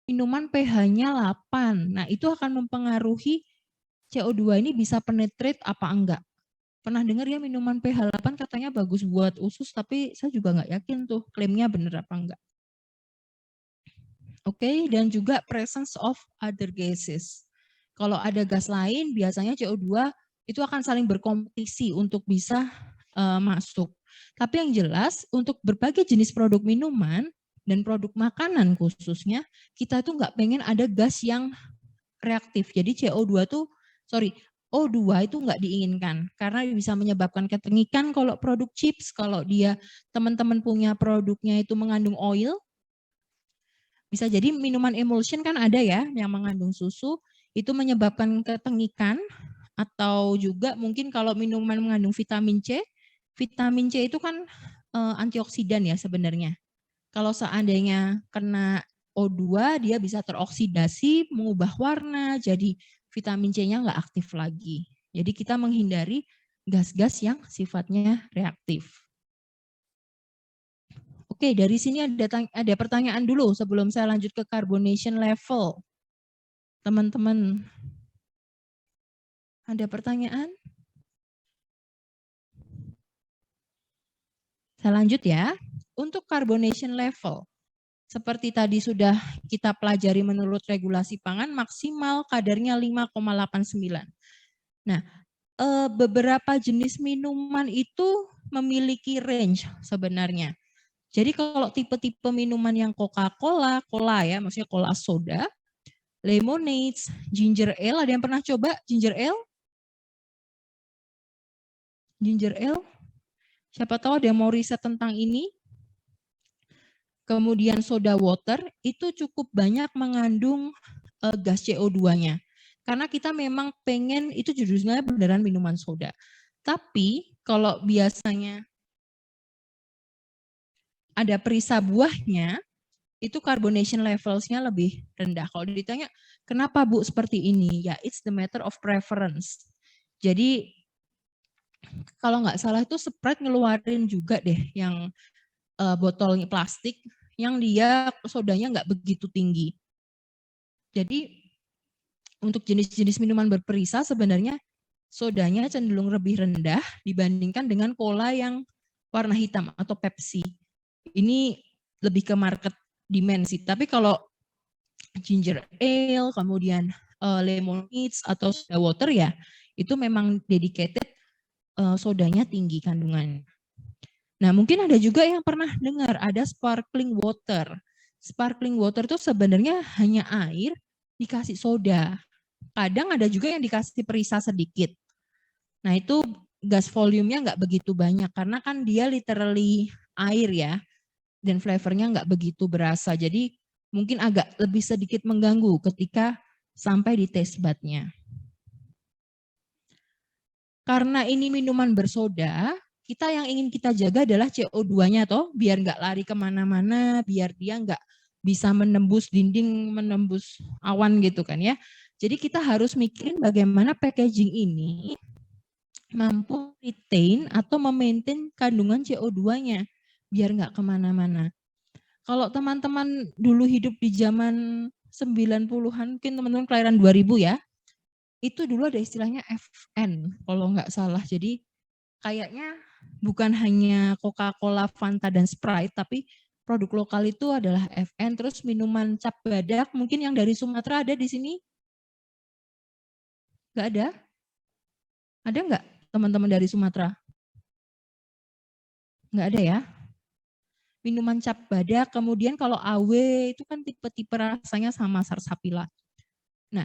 minuman pH-nya 8. Nah, itu akan mempengaruhi CO2 ini bisa penetrate apa enggak. Pernah dengar ya minuman pH 8 katanya bagus buat usus, tapi saya juga nggak yakin tuh klaimnya bener apa enggak. Oke, dan juga presence of other gases. Kalau ada gas lain, biasanya CO2 itu akan saling berkompetisi untuk bisa masuk. Tapi yang jelas, untuk berbagai jenis produk minuman dan produk makanan khususnya, kita tuh nggak pengen ada gas yang reaktif. Jadi O2 itu nggak diinginkan karena bisa menyebabkan ketengikan kalau produk chips, kalau dia teman-teman punya produknya itu mengandung oil, bisa jadi minuman emulsion kan ada ya yang mengandung susu, itu menyebabkan ketengikan, atau juga mungkin kalau minuman mengandung vitamin C itu kan antioksidan ya sebenarnya. Kalau seandainya kena O2, dia bisa teroksidasi, mengubah warna, jadi vitamin C-nya nggak aktif lagi. Jadi kita menghindari gas-gas yang sifatnya reaktif. Oke, dari sini ada pertanyaan dulu sebelum saya lanjut ke carbonation level. Teman-teman, ada pertanyaan? Saya lanjut ya. Untuk carbonation level, seperti tadi sudah kita pelajari menurut regulasi pangan, maksimal kadarnya 5,89. Nah, beberapa jenis minuman itu memiliki range sebenarnya. Jadi kalau tipe-tipe minuman yang Coca-Cola, cola ya, maksudnya cola soda, lemonades, ginger ale, ada yang pernah coba ginger ale? Ginger ale? Siapa tahu ada yang mau riset tentang ini? Kemudian soda water itu cukup banyak mengandung gas CO2-nya. Karena kita memang pengen, itu judulnya beneran minuman soda. Tapi kalau biasanya ada perisa buahnya, itu carbonation levels-nya lebih rendah. Kalau ditanya, kenapa Bu seperti ini? Ya, it's the matter of preference. Jadi, kalau nggak salah itu Sprite ngeluarin juga deh yang botol plastik, yang dia sodanya nggak begitu tinggi. Jadi, untuk jenis-jenis minuman berperisa sebenarnya sodanya cenderung lebih rendah dibandingkan dengan cola yang warna hitam atau Pepsi. Ini lebih ke market demand sih. Tapi kalau ginger ale, kemudian lemonades atau soda water ya, itu memang dedicated sodanya tinggi kandungan. Nah, mungkin ada juga yang pernah dengar ada sparkling water. Sparkling water itu sebenarnya hanya air dikasih soda. Kadang ada juga yang dikasih perisa sedikit. Nah, itu gas volumenya nggak begitu banyak karena kan dia literally air ya, dan flavornya nggak begitu berasa. Jadi mungkin agak lebih sedikit mengganggu ketika sampai di taste bud-nya. Karena ini minuman bersoda, kita yang ingin kita jaga adalah CO2-nya toh, biar nggak lari kemana-mana, biar dia nggak bisa menembus dinding, menembus awan gitu kan ya. Jadi kita harus mikirin bagaimana packaging ini mampu retain atau memaintain kandungan CO2-nya, biar nggak kemana-mana. Kalau teman-teman dulu hidup di zaman 90-an, mungkin teman-teman kelahiran 2000 ya, itu dulu ada istilahnya FN kalau nggak salah. Jadi kayaknya bukan hanya Coca-Cola, Fanta, dan Sprite, tapi produk lokal itu adalah FN, terus minuman cap badak, mungkin yang dari Sumatera ada di sini? Nggak ada? Ada nggak teman-teman dari Sumatera? Nggak ada ya? Minuman cap badak, kemudian kalau AW itu kan tipe-tipe rasanya sama Sarsapila. Nah,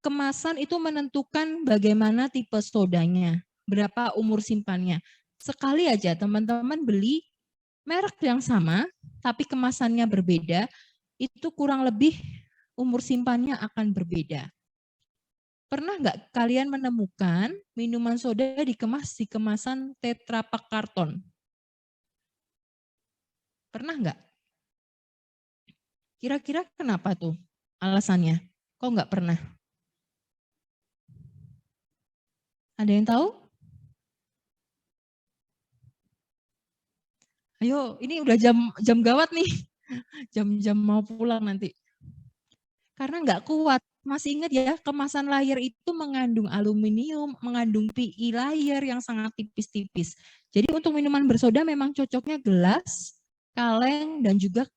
kemasan itu menentukan bagaimana tipe sodanya, berapa umur simpannya. Sekali aja teman-teman beli merek yang sama, tapi kemasannya berbeda, itu kurang lebih umur simpannya akan berbeda. Pernah nggak kalian menemukan minuman soda dikemas di kemasan Tetra Pak karton? Pernah nggak? Kira-kira kenapa tuh alasannya? Kok nggak pernah? Ada yang tahu? Ayo, ini udah jam gawat nih. Jam-jam mau pulang nanti. Karena nggak kuat. Masih ingat ya, kemasan layar itu mengandung aluminium, mengandung PI layar yang sangat tipis-tipis. Jadi untuk minuman bersoda memang cocoknya gelas, kaleng, dan juga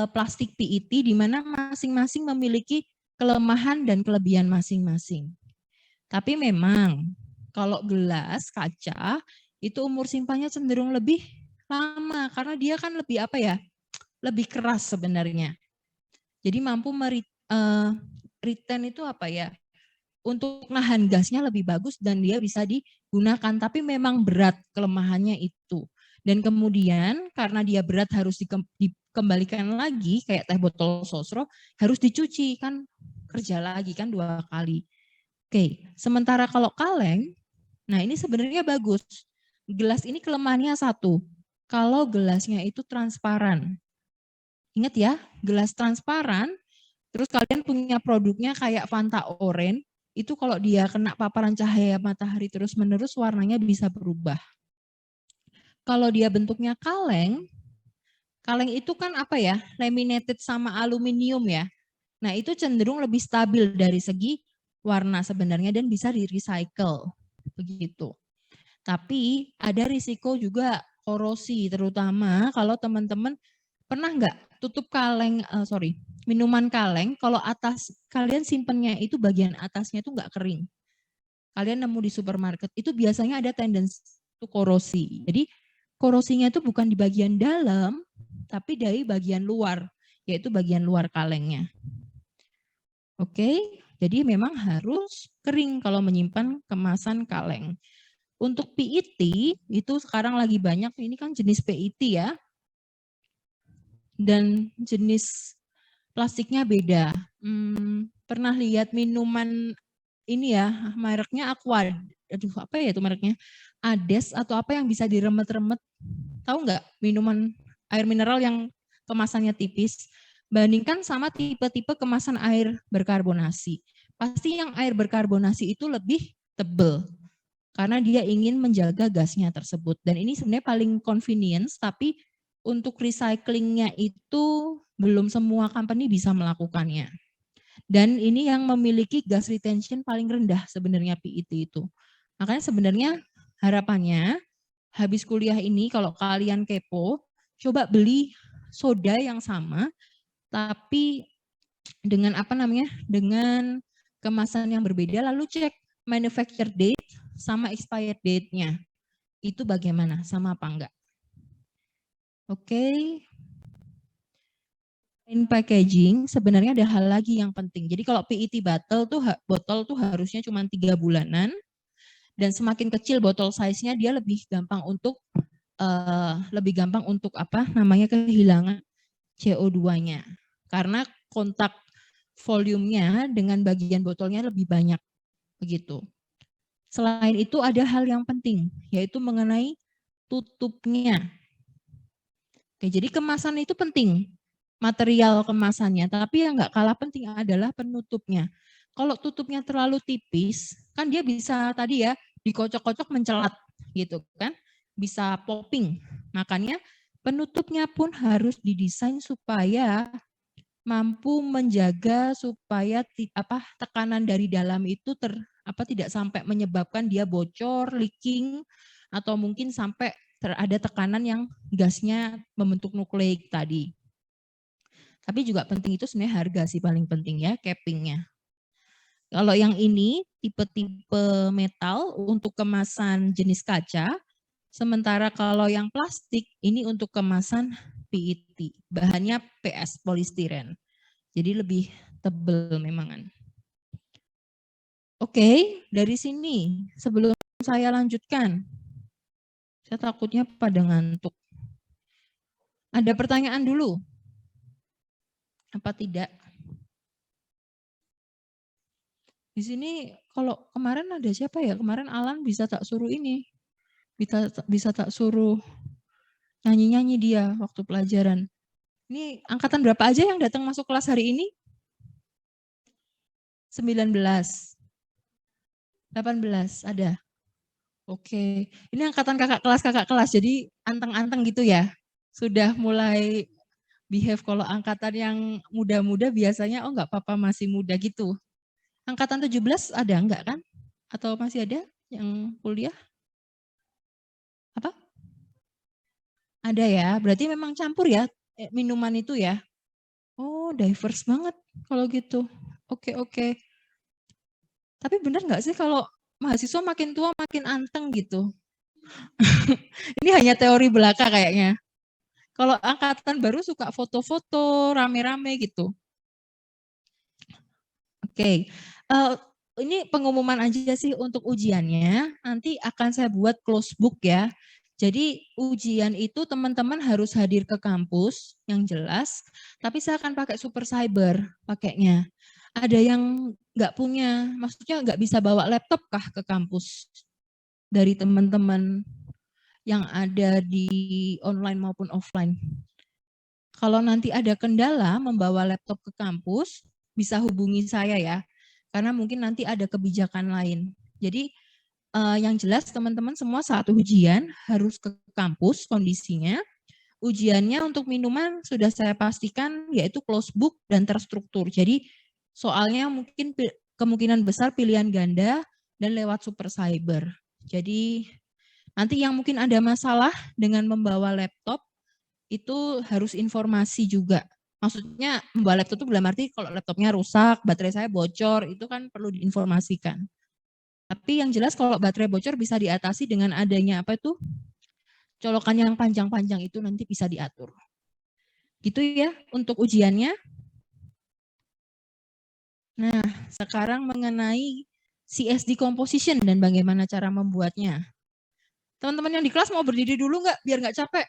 plastik PET, di mana masing-masing memiliki kelemahan dan kelebihan masing-masing. Tapi memang kalau gelas kaca itu umur simpannya cenderung lebih lama karena dia kan lebih apa ya? Lebih keras sebenarnya. Jadi mampu retain itu apa ya? Untuk nahan gasnya lebih bagus dan dia bisa digunakan. Tapi memang berat kelemahannya itu. Dan kemudian karena dia berat harus dikembalikan lagi kayak teh botol sosro harus dicuci kan kerja lagi kan 2 kali. Oke, sementara kalau kaleng, nah ini sebenarnya bagus. Gelas ini kelemahannya satu, kalau gelasnya itu transparan. Ingat ya, gelas transparan, terus kalian punya produknya kayak Fanta Orange, itu kalau dia kena paparan cahaya matahari terus-menerus warnanya bisa berubah. Kalau dia bentuknya kaleng, kaleng itu kan apa ya, laminated sama aluminium ya. Nah itu cenderung lebih stabil dari segi warna sebenarnya dan bisa di-recycle, begitu. Tapi ada risiko juga korosi, terutama kalau teman-teman pernah nggak tutup kaleng, minuman kaleng, kalau atas kalian simpennya itu bagian atasnya itu nggak kering. Kalian nemu di supermarket, itu biasanya ada tendensi itu korosi. Jadi korosinya itu bukan di bagian dalam, tapi dari bagian luar, yaitu bagian luar kalengnya. Oke, jadi memang harus kering kalau menyimpan kemasan kaleng. Untuk PET itu sekarang lagi banyak, ini kan jenis PET ya, dan jenis plastiknya beda. Pernah lihat minuman ini ya, mereknya Aqua, aduh apa ya itu mereknya, Ades atau apa yang bisa diremet-remet, tahu nggak minuman air mineral yang kemasannya tipis, bandingkan sama tipe-tipe kemasan air berkarbonasi. Pasti yang air berkarbonasi itu lebih tebal karena dia ingin menjaga gasnya tersebut. Dan ini sebenarnya paling convenience, tapi untuk recyclingnya itu belum semua company bisa melakukannya. Dan ini yang memiliki gas retention paling rendah sebenarnya PET itu. Makanya sebenarnya harapannya habis kuliah ini kalau kalian kepo, coba beli soda yang sama, tapi dengan apa namanya, dengan kemasan yang berbeda, lalu cek manufacture date sama expired date-nya. Itu bagaimana, sama apa enggak? Oke. In packaging sebenarnya ada hal lagi yang penting. Jadi kalau PET botol tuh harusnya cuma 3 bulanan, dan semakin kecil botol size-nya dia lebih gampang untuk apa namanya kehilangan CO2-nya. Karena kontak volumenya dengan bagian botolnya lebih banyak begitu. Selain itu ada hal yang penting, yaitu mengenai tutupnya. Oke, jadi kemasan itu penting, material kemasannya, tapi yang nggak kalah penting adalah penutupnya. Kalau tutupnya terlalu tipis, kan dia bisa tadi ya dikocok-kocok mencelat gitu kan, bisa popping. Makanya penutupnya pun harus didesain supaya mampu menjaga supaya tekanan dari dalam itu tidak sampai menyebabkan dia bocor, leaking, atau mungkin sampai ada tekanan yang gasnya membentuk nukleik tadi. Tapi juga penting itu sebenarnya harga sih paling penting ya, cappingnya. Kalau yang ini tipe-tipe metal untuk kemasan jenis kaca, sementara kalau yang plastik ini untuk kemasan PET, bahannya PS, polistiren. Jadi lebih tebal memangan. Oke, dari sini sebelum saya lanjutkan, saya takutnya pada ngantuk. Ada pertanyaan dulu? Apa tidak? Di sini kalau kemarin ada siapa ya? Kemarin Alan bisa tak suruh ini, bisa tak suruh nyanyi-nyanyi dia waktu pelajaran. Ini angkatan berapa aja yang datang masuk kelas hari ini? 19. 18 ada. Oke. Ini angkatan kakak kelas, jadi anteng-anteng gitu ya. Sudah mulai behave. Kalau angkatan yang muda-muda biasanya oh enggak apa-apa masih muda gitu. Angkatan 17 ada enggak kan? Atau masih ada yang kuliah? Apa? Ada ya, berarti memang campur ya minuman itu ya. Oh, diverse banget kalau gitu. Oke. Tapi benar nggak sih kalau mahasiswa makin tua makin anteng gitu? Ini hanya teori belaka kayaknya. Kalau angkatan baru suka foto-foto rame-rame gitu. Oke. Ini pengumuman aja sih untuk ujiannya. Nanti akan saya buat close book ya. Jadi ujian itu teman-teman harus hadir ke kampus yang jelas, tapi saya akan pakai super cyber pakainya. Ada yang nggak punya, maksudnya nggak bisa bawa laptop kah ke kampus dari teman-teman yang ada di online maupun offline. Kalau nanti ada kendala membawa laptop ke kampus, bisa hubungi saya ya, karena mungkin nanti ada kebijakan lain. Jadi yang jelas teman-teman semua saat ujian harus ke kampus kondisinya. Ujiannya untuk minuman sudah saya pastikan yaitu close book dan terstruktur. Jadi soalnya mungkin kemungkinan besar pilihan ganda dan lewat super cyber. Jadi nanti yang mungkin ada masalah dengan membawa laptop itu harus informasi juga. Maksudnya membawa laptop itu dalam arti kalau laptopnya rusak, baterai saya bocor, itu kan perlu diinformasikan. Tapi yang jelas kalau baterai bocor bisa diatasi dengan adanya apa itu? Colokan yang panjang-panjang itu nanti bisa diatur. Gitu ya untuk ujiannya. Nah, sekarang mengenai CSD composition dan bagaimana cara membuatnya. Teman-teman yang di kelas mau berdiri dulu nggak biar nggak capek?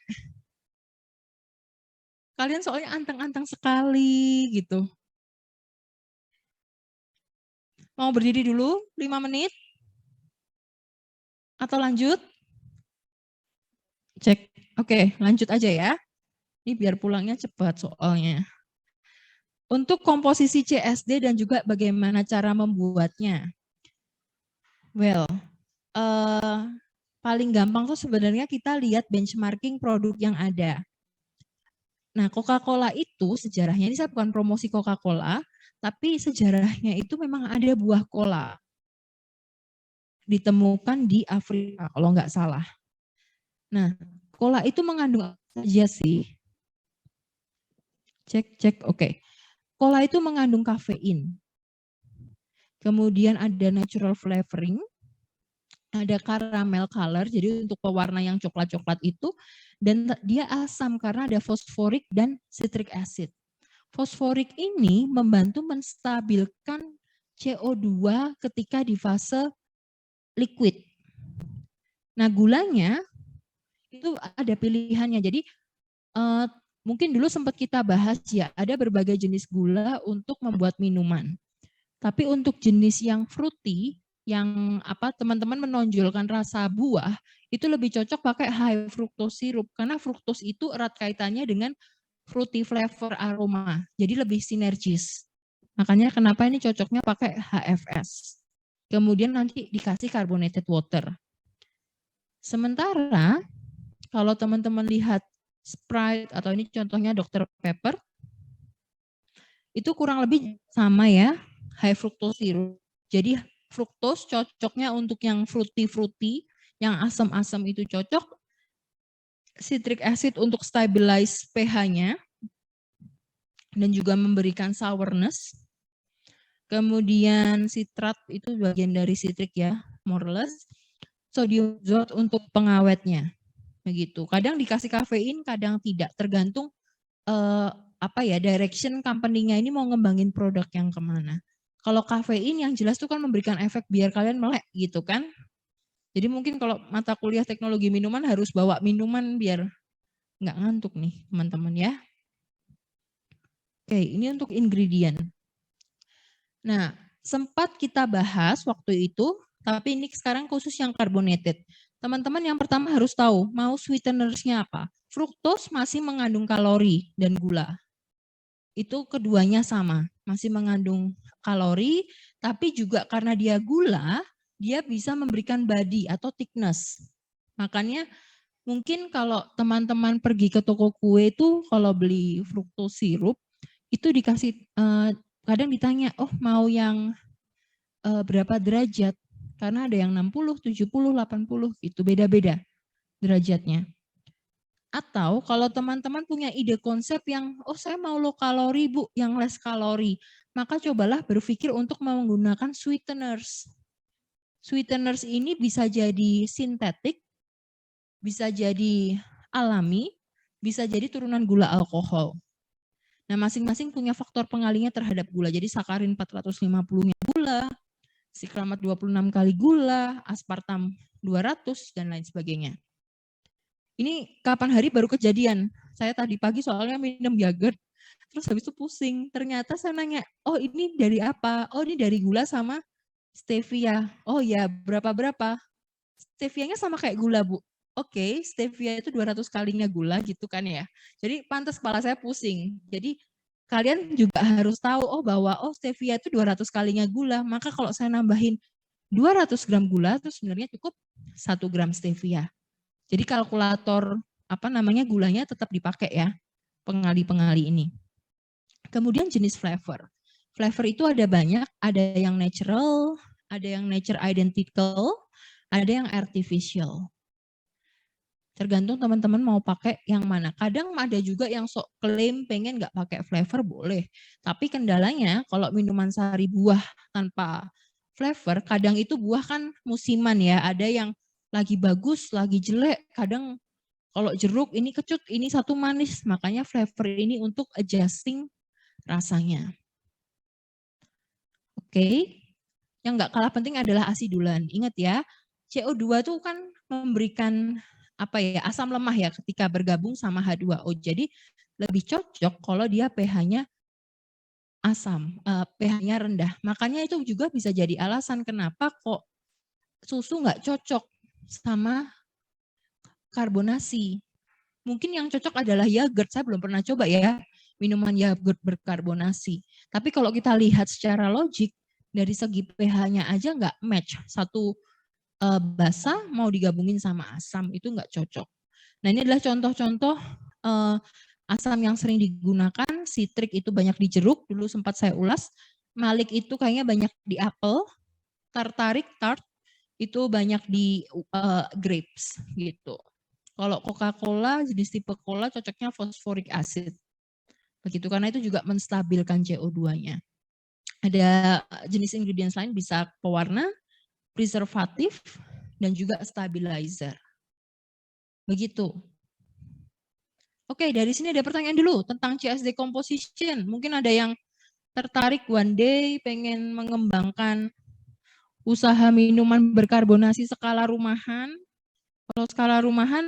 Kalian soalnya anteng-anteng sekali gitu. Mau berdiri dulu 5 menit? Atau lanjut? Cek. Oke, lanjut aja ya. Ini biar pulangnya cepat soalnya. Untuk komposisi CSD dan juga bagaimana cara membuatnya. Well, paling gampang tuh sebenarnya kita lihat benchmarking produk yang ada. Nah, Coca-Cola itu sejarahnya, ini saya bukan promosi Coca-Cola, tapi sejarahnya itu memang ada buah cola. Ditemukan di Afrika, kalau nggak salah. Nah, cola itu mengandung apa saja sih? Cek, oke. Cola itu mengandung kafein. Kemudian ada natural flavoring, ada caramel color, jadi untuk pewarna yang coklat-coklat itu, dan dia asam karena ada fosforik dan citric acid. Fosforik ini membantu menstabilkan CO2 ketika di fase liquid. Nah, gulanya itu ada pilihannya. Jadi mungkin dulu sempat kita bahas ya, ada berbagai jenis gula untuk membuat minuman. Tapi untuk jenis yang fruity, yang apa teman-teman menonjolkan rasa buah, itu lebih cocok pakai high fructose syrup karena fructose itu erat kaitannya dengan fruity flavor aroma. Jadi lebih sinergis. Makanya kenapa ini cocoknya pakai HFS. Kemudian nanti dikasih carbonated water. Sementara kalau teman-teman lihat Sprite atau ini contohnya Dr. Pepper, itu kurang lebih sama ya, high fructose syrup. Jadi fructose cocoknya untuk yang fruity-fruity, Yang asam-asam itu cocok. Citric acid untuk stabilize pH-nya dan juga memberikan sourness. Kemudian citrat itu bagian dari citric ya, more or less. Sodium zat untuk pengawetnya. Begitu. Kadang dikasih kafein, kadang tidak, tergantung direction company-nya ini mau ngembangin produk yang kemana. Kalau kafein yang jelas tuh kan memberikan efek biar kalian melek gitu kan. Jadi mungkin kalau mata kuliah teknologi minuman harus bawa minuman biar nggak ngantuk nih teman-teman ya. Oke, ini untuk ingredient. Nah, sempat kita bahas waktu itu, tapi ini sekarang khusus yang carbonated. Teman-teman yang pertama harus tahu, mau sweetenersnya apa? Fruktos masih mengandung kalori dan gula. Itu keduanya sama, masih mengandung kalori, tapi juga karena dia gula, dia bisa memberikan body atau thickness. Makanya mungkin kalau teman-teman pergi ke toko kue itu kalau beli fructose sirup, itu dikasih kadang ditanya, oh mau yang berapa derajat? Karena ada yang 60, 70, 80 gitu, beda-beda derajatnya. Atau kalau teman-teman punya ide konsep yang, oh saya mau low kalori Bu, yang less kalori, maka cobalah berpikir untuk menggunakan sweeteners. Sweeteners ini bisa jadi sintetik, bisa jadi alami, bisa jadi turunan gula alkohol. Nah, masing-masing punya faktor pengalinya terhadap gula. Jadi sakarin 450-nya gula, siklamat 26 kali gula, aspartam 200, dan lain sebagainya. Ini kapan hari baru kejadian. Saya tadi pagi soalnya minum yogurt, terus habis itu pusing. Ternyata saya nanya, oh ini dari apa? Oh ini dari gula sama stevia. Oh ya, berapa-berapa? Stevianya sama kayak gula, Bu. Oke, stevia itu 200 kalinya gula gitu kan ya. Jadi pantas kepala saya pusing. Jadi kalian juga harus tahu bahwa stevia itu 200 kalinya gula. Maka kalau saya nambahin 200 gram gula itu sebenarnya cukup 1 gram stevia. Jadi kalkulator gulanya tetap dipakai ya, pengali-pengali ini. Kemudian jenis flavor. Flavor itu ada banyak, ada yang natural, ada yang nature identical, ada yang artificial. Tergantung teman-teman mau pakai yang mana. Kadang ada juga yang sok klaim pengen nggak pakai flavor, boleh. Tapi kendalanya kalau minuman sari buah tanpa flavor, kadang itu buah kan musiman ya. Ada yang lagi bagus, lagi jelek. Kadang kalau jeruk ini kecut, ini satu manis. Makanya flavor ini untuk adjusting rasanya. Oke. Yang nggak kalah penting adalah asidulan. Ingat ya, CO2 itu kan memberikan asam lemah ya ketika bergabung sama H2O. Jadi lebih cocok kalau dia pH-nya asam, pH-nya rendah. Makanya itu juga bisa jadi alasan kenapa kok susu nggak cocok sama karbonasi. Mungkin yang cocok adalah yogurt. Saya belum pernah coba ya minuman yogurt berkarbonasi. Tapi kalau kita lihat secara logik, dari segi pH-nya aja nggak match. Satu basah mau digabungin sama asam itu nggak cocok. Nah ini adalah contoh-contoh asam yang sering digunakan. Citric itu banyak di jeruk, dulu sempat saya ulas. Malik itu kayaknya banyak di apel. Tartarik, tart itu banyak di grapes gitu. Kalau Coca-Cola jenis tipe cola cocoknya fosforik acid. Begitu karena itu juga menstabilkan CO2-nya. Ada jenis ingredients lain bisa pewarna, preservatif, dan juga stabilizer. Begitu. Oke, dari sini ada pertanyaan dulu tentang CSD composition. Mungkin ada yang tertarik one day pengen mengembangkan usaha minuman berkarbonasi skala rumahan. Kalau skala rumahan,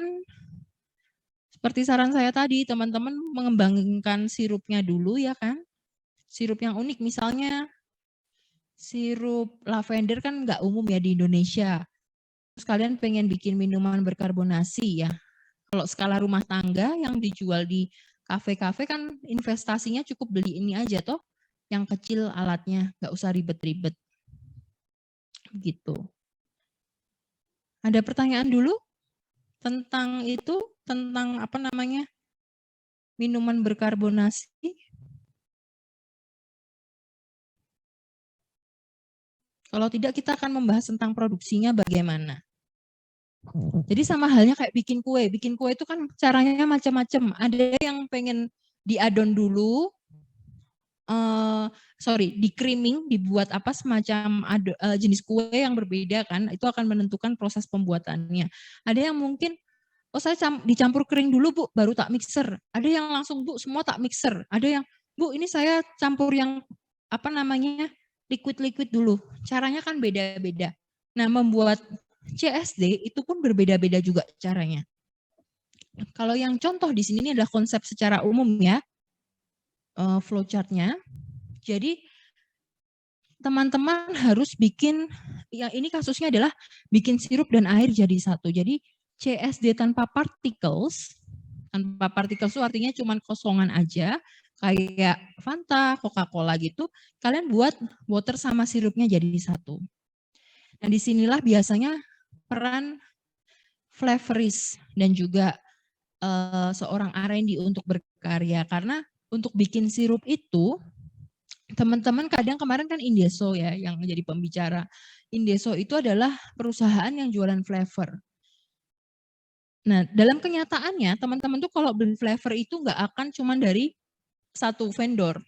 seperti saran saya tadi, teman-teman mengembangkan sirupnya dulu ya kan. Sirup yang unik misalnya sirup lavender kan nggak umum ya di Indonesia. Terus kalian pengen bikin minuman berkarbonasi ya. Kalau skala rumah tangga yang dijual di kafe-kafe kan investasinya cukup beli ini aja toh. Yang kecil alatnya, nggak usah ribet-ribet. Gitu. Ada pertanyaan dulu tentang itu, tentang minuman berkarbonasi? Kalau tidak kita akan membahas tentang produksinya bagaimana. Jadi sama halnya kayak bikin kue. Bikin kue itu kan caranya macam-macam. Ada yang pengen diadon dulu, di creaming, dibuat apa semacam jenis kue yang berbeda kan, itu akan menentukan proses pembuatannya. Ada yang mungkin, oh saya dicampur kering dulu Bu, baru tak mixer. Ada yang langsung Bu, semua tak mixer. Ada yang, Bu ini saya campur yang apa namanya liquid-liquid dulu. Caranya kan beda-beda. Nah membuat CSD itu pun berbeda-beda juga caranya. Kalau yang contoh di sini ini adalah konsep secara umum ya, flowchart-nya. Jadi teman-teman harus bikin, yang ini kasusnya adalah bikin sirup dan air jadi satu. Jadi CSD tanpa particles itu artinya cuma kosongan aja, kayak Fanta, Coca-Cola gitu, kalian buat water sama sirupnya jadi satu. Nah disinilah biasanya peran flavorist dan juga seorang R&D untuk berkarya, karena untuk bikin sirup itu teman-teman kadang kemarin kan Indeso ya yang menjadi pembicara. Indeso itu adalah perusahaan yang jualan flavor. Nah dalam kenyataannya teman-teman tuh kalau beli flavor itu nggak akan cuma dari satu vendor.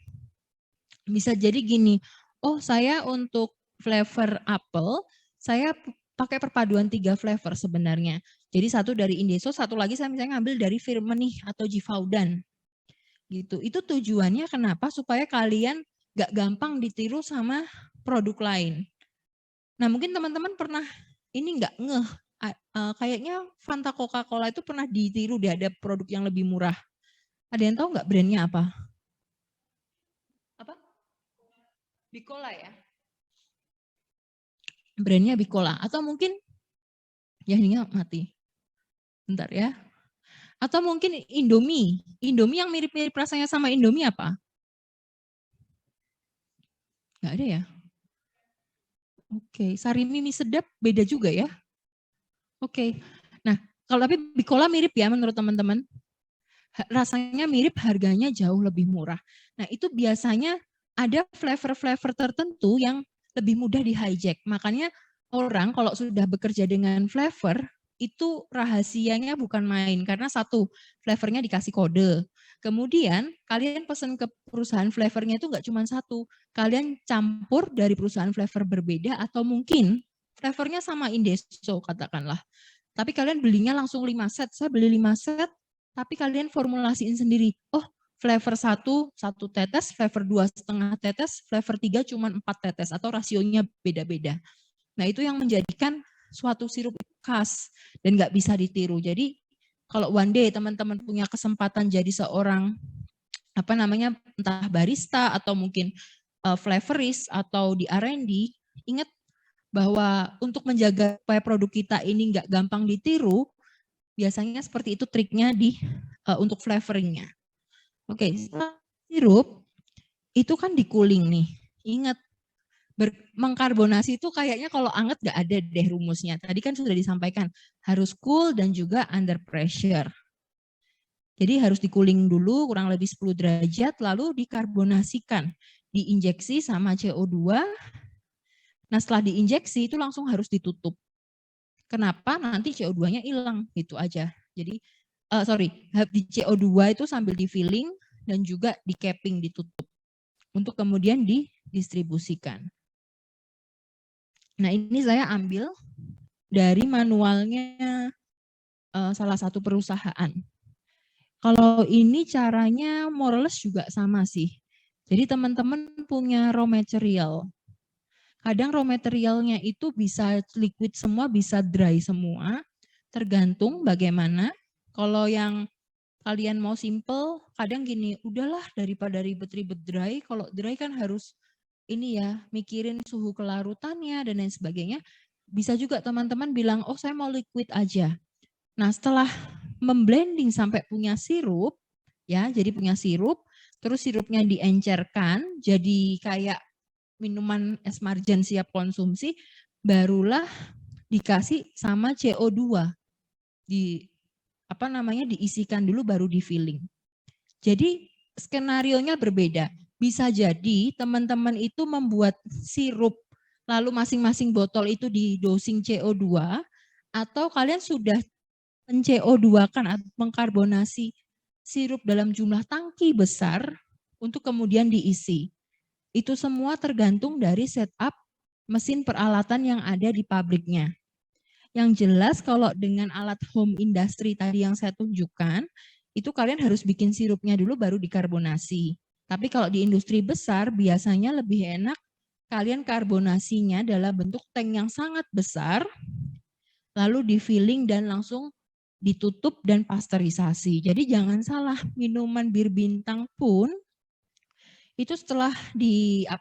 Bisa jadi gini, oh saya untuk flavor apple saya pakai perpaduan 3 flavor sebenarnya. Jadi satu dari Indeso, satu lagi saya misalnya ngambil dari Firmenich atau Givaudan. Gitu. Itu tujuannya kenapa? Supaya kalian gak gampang ditiru sama produk lain. Nah mungkin teman-teman pernah ini nggak ngeh, kayaknya Fanta Coca-Cola itu pernah ditiru deh, ada produk yang lebih murah. Ada yang tahu nggak brandnya apa? Apa? Bicola ya? Brandnya Bicola. Atau mungkin, ya ini mati. Bentar ya. Atau mungkin Indomie. Indomie yang mirip-mirip rasanya sama Indomie apa? Nggak ada ya? Oke, Sarimi mie sedap beda juga ya? Oke. Nah, kalau tapi Bicola mirip ya menurut teman-teman. Rasanya mirip, harganya jauh lebih murah. Nah, itu biasanya ada flavor-flavor tertentu yang lebih mudah di hijack. Makanya orang kalau sudah bekerja dengan flavor, itu rahasianya bukan main. Karena satu, flavornya dikasih kode. Kemudian kalian pesan ke perusahaan flavornya itu nggak cuma satu. Kalian campur dari perusahaan flavor berbeda atau mungkin flavornya sama Indeso katakanlah. Tapi kalian belinya langsung 5 set. Saya beli 5 set, tapi kalian formulasiin sendiri. Oh, flavor 1 tetes, flavor 2 setengah tetes, flavor 3 cuma 4 tetes atau rasionya beda-beda. Nah, itu yang menjadikan suatu sirup khas dan nggak bisa ditiru. Jadi kalau one day teman-teman punya kesempatan jadi seorang entah barista atau mungkin flavorist atau di R&D, ingat bahwa untuk menjaga supaya produk kita ini nggak gampang ditiru, biasanya seperti itu triknya untuk flavoringnya. Oke, sirup itu kan di-cooling nih. Ingat, mengkarbonasi itu kayaknya kalau anget nggak ada deh rumusnya. Tadi kan sudah disampaikan, harus cool dan juga under pressure. Jadi harus di-cooling dulu kurang lebih 10 derajat, lalu dikarbonasikan. Diinjeksi sama CO2. Nah setelah diinjeksi itu langsung harus ditutup. Kenapa? Nanti CO2-nya hilang, gitu aja. Jadi, di CO2 itu sambil di filling dan juga di capping, ditutup. Untuk kemudian didistribusikan. Nah ini saya ambil dari manualnya salah satu perusahaan. Kalau ini caranya more or less juga sama sih. Jadi teman-teman punya raw material. Kadang raw materialnya itu bisa liquid semua, bisa dry semua. Tergantung bagaimana. Kalau yang kalian mau simple, kadang gini, udahlah daripada ribet-ribet dry. Kalau dry kan harus ini ya, mikirin suhu kelarutannya dan lain sebagainya. Bisa juga teman-teman bilang, oh saya mau liquid aja. Nah setelah memblending sampai punya sirup, ya jadi punya sirup, terus sirupnya diencerkan, jadi kayak minuman es marjan siap konsumsi, barulah dikasih sama CO2 diisikan dulu baru di filling. Jadi skenarionya berbeda. Bisa jadi teman-teman itu membuat sirup lalu masing-masing botol itu di dosing CO2, Atau kalian sudah men-CO2-kan atau mengkarbonasi sirup dalam jumlah tangki besar untuk kemudian diisi. Itu semua tergantung dari setup mesin peralatan yang ada di pabriknya. Yang jelas kalau dengan alat home industry tadi yang saya tunjukkan, itu kalian harus bikin sirupnya dulu baru dikarbonasi. Tapi kalau di industri besar biasanya lebih enak kalian karbonasinya dalam bentuk tank yang sangat besar, lalu di filling dan langsung ditutup dan pasteurisasi. Jadi jangan salah, minuman bir bintang pun itu setelah bir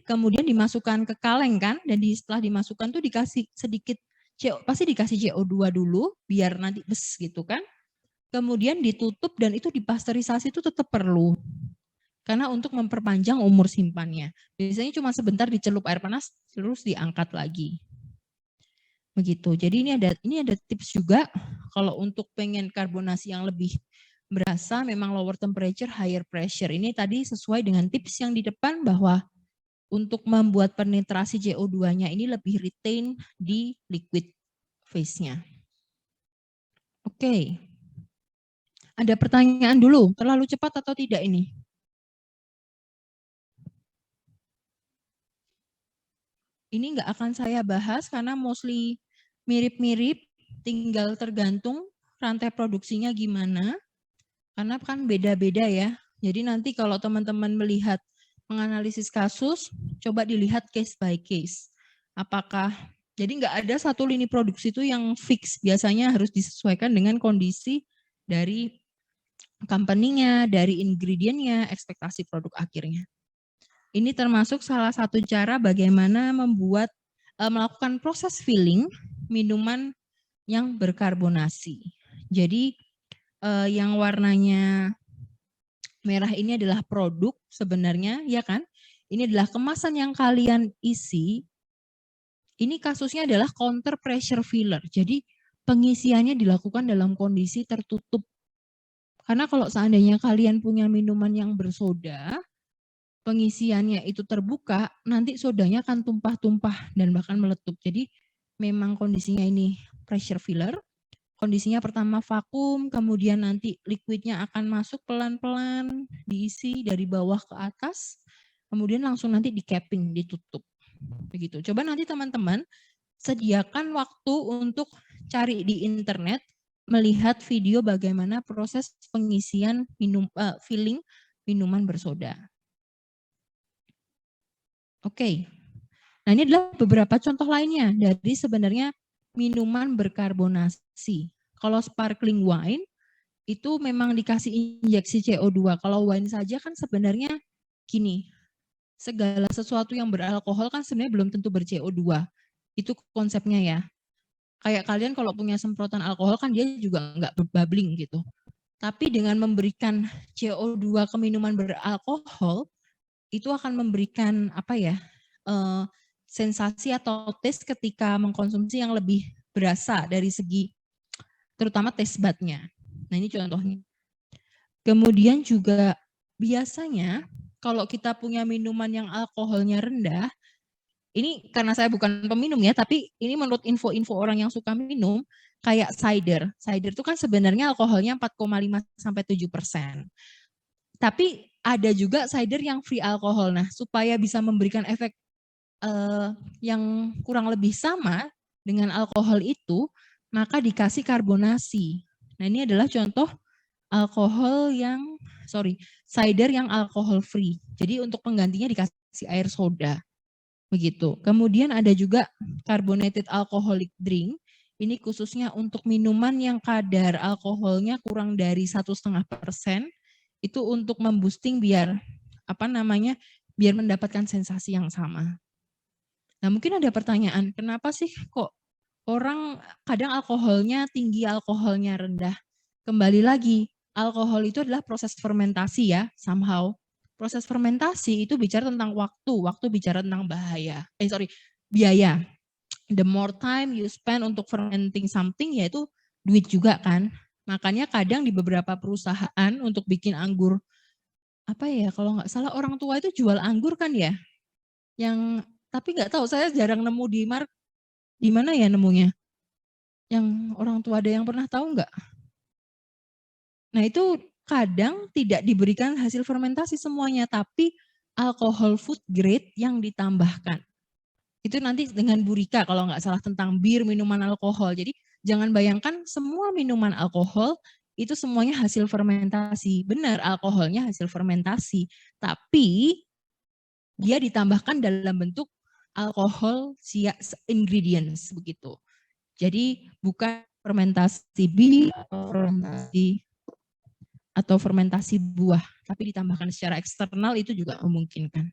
kemudian dimasukkan ke kaleng kan, dan setelah dimasukkan tuh dikasih sedikit pasti dikasih CO2 dulu biar nanti bes gitu kan. Kemudian ditutup dan itu dipasteurisasi itu tetap perlu. Karena untuk memperpanjang umur simpannya. Biasanya cuma sebentar dicelup air panas terus diangkat lagi. Begitu. Jadi ini ada tips juga kalau untuk pengen karbonasi yang lebih berasa memang lower temperature, higher pressure. Ini tadi sesuai dengan tips yang di depan bahwa untuk membuat penetrasi CO2-nya ini lebih retain di liquid phase-nya. Oke. Ada pertanyaan dulu, terlalu cepat atau tidak ini? Ini nggak akan saya bahas karena mostly mirip-mirip, tinggal tergantung rantai produksinya gimana. Karena kan beda-beda ya. Jadi nanti kalau teman-teman melihat menganalisis kasus, coba dilihat case by case. Apakah, jadi nggak ada satu lini produksi itu yang fix. Biasanya harus disesuaikan dengan kondisi dari company-nya, dari ingredient-nya, ekspektasi produk akhirnya. Ini termasuk salah satu cara bagaimana melakukan proses filling minuman yang berkarbonasi. Jadi yang warnanya merah ini adalah produk sebenarnya, ya kan? Ini adalah kemasan yang kalian isi. Ini kasusnya adalah counter pressure filler. Jadi pengisiannya dilakukan dalam kondisi tertutup. Karena kalau seandainya kalian punya minuman yang bersoda, pengisiannya itu terbuka, nanti sodanya akan tumpah-tumpah dan bahkan meletup. Jadi memang kondisinya ini pressure filler. Kondisinya pertama vakum, kemudian nanti liquidnya akan masuk pelan-pelan, diisi dari bawah ke atas, kemudian langsung nanti di capping, ditutup. Begitu. Coba nanti teman-teman sediakan waktu untuk cari di internet, melihat video bagaimana proses pengisian filling minuman bersoda. Oke. Nah, ini adalah beberapa contoh lainnya dari sebenarnya minuman berkarbonasi. Kalau sparkling wine itu memang dikasih injeksi CO2. Kalau wine saja kan sebenarnya gini, segala sesuatu yang beralkohol kan sebenarnya belum tentu ber-CO2. Itu konsepnya ya. Kayak kalian kalau punya semprotan alkohol kan dia juga nggak bubbling gitu. Tapi dengan memberikan CO2 ke minuman beralkohol, itu akan memberikan sensasi atau taste ketika mengkonsumsi yang lebih berasa dari segi terutama taste bud-nya. Nah ini contohnya. Kemudian juga biasanya kalau kita punya minuman yang alkoholnya rendah, ini karena saya bukan peminum ya, tapi ini menurut info-info orang yang suka minum, kayak cider. Cider itu kan sebenarnya alkoholnya 4,5 sampai 7%. Tapi ada juga cider yang free alkohol. Nah, supaya bisa memberikan efek yang kurang lebih sama dengan alkohol itu, maka dikasih karbonasi. Nah, ini adalah contoh cider yang alkohol free. Jadi untuk penggantinya dikasih air soda. Begitu. Kemudian ada juga carbonated alcoholic drink. Ini khususnya untuk minuman yang kadar alkoholnya kurang dari 1,5%. Itu untuk memboosting biar biar mendapatkan sensasi yang sama. Nah, mungkin ada pertanyaan, kenapa sih kok orang kadang alkoholnya tinggi, alkoholnya rendah? Kembali lagi, alkohol itu adalah proses fermentasi ya, somehow. Proses fermentasi itu bicara tentang waktu bicara tentang biaya. The more time you spend untuk fermenting something, yaitu duit juga kan. Makanya kadang di beberapa perusahaan untuk bikin anggur, kalau nggak salah orang tua itu jual anggur kan ya, tapi nggak tahu, saya jarang nemu di mana ya nemunya. Yang orang tua ada yang pernah tahu nggak? Nah itu kadang tidak diberikan hasil fermentasi semuanya, tapi alkohol food grade yang ditambahkan. Itu nanti dengan Burika kalau nggak salah tentang bir, minuman alkohol. Jadi jangan bayangkan semua minuman alkohol itu semuanya hasil fermentasi. Benar, alkoholnya hasil fermentasi. Tapi dia ditambahkan dalam bentuk alkohol ingredients begitu. Jadi bukan fermentasi bir atau fermentasi buah, tapi ditambahkan secara eksternal itu juga memungkinkan.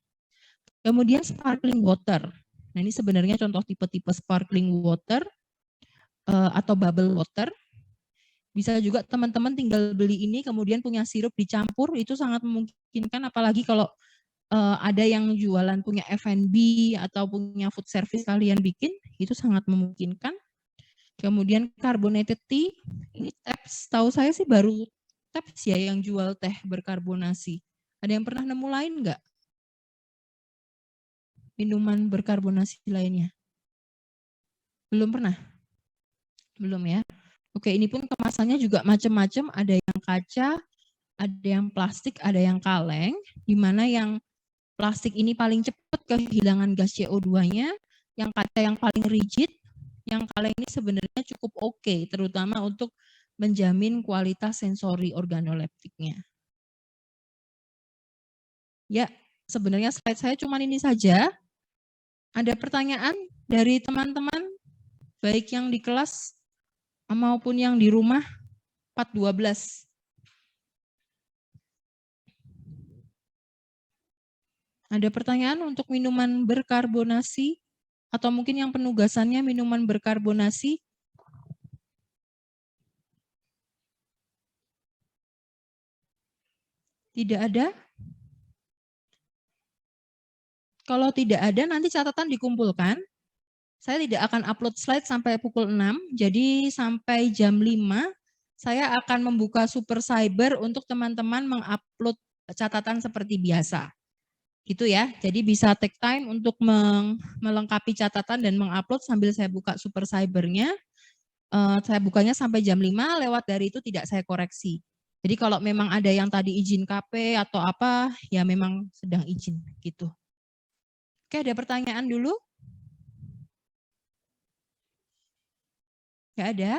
Kemudian sparkling water. Nah ini sebenarnya contoh tipe-tipe sparkling water atau bubble water. Bisa juga teman-teman tinggal beli ini kemudian punya sirup dicampur, itu sangat memungkinkan, apalagi kalau ada yang jualan punya F&B atau punya food service kalian bikin, itu sangat memungkinkan. Kemudian carbonated tea, ini Taps, tahu saya sih baru Taps ya yang jual teh berkarbonasi. Ada yang pernah nemu lain nggak? Minuman berkarbonasi lainnya? Belum pernah? Belum ya? Oke, ini pun kemasannya juga macam-macam, ada yang kaca, ada yang plastik, ada yang kaleng, di mana yang plastik ini paling cepat kehilangan gas CO2-nya, yang kaca yang paling rigid, yang kaleng ini sebenarnya cukup oke, terutama untuk menjamin kualitas sensori organoleptiknya. Ya, sebenarnya slide saya cuma ini saja. Ada pertanyaan dari teman-teman, baik yang di kelas maupun yang di rumah? 412. Ada pertanyaan untuk minuman berkarbonasi? Atau mungkin yang penugasannya minuman berkarbonasi? Tidak ada? Kalau tidak ada, nanti catatan dikumpulkan. Saya tidak akan upload slide sampai pukul 6, jadi sampai jam 5, saya akan membuka Super Cyber untuk teman-teman mengupload catatan seperti biasa. Gitu ya, jadi bisa take time untuk melengkapi catatan dan mengupload sambil saya buka Super Cyber-nya. Saya bukanya sampai jam 5, lewat dari itu tidak saya koreksi. Jadi kalau memang ada yang tadi izin KP atau apa, ya memang sedang izin gitu. Oke, ada pertanyaan dulu? Nggak ada?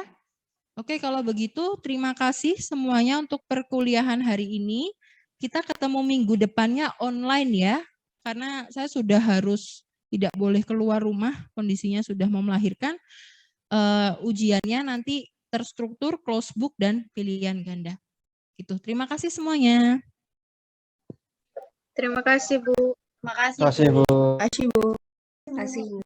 Oke, kalau begitu terima kasih semuanya untuk perkuliahan hari ini. Kita ketemu minggu depannya online ya, karena saya sudah harus tidak boleh keluar rumah, kondisinya sudah mau melahirkan. Ujiannya nanti terstruktur, close book, dan pilihan ganda. Gitu. Terima kasih semuanya. Terima kasih Bu. Terima kasih Bu. Terima kasih Bu. Terima kasih, Bu.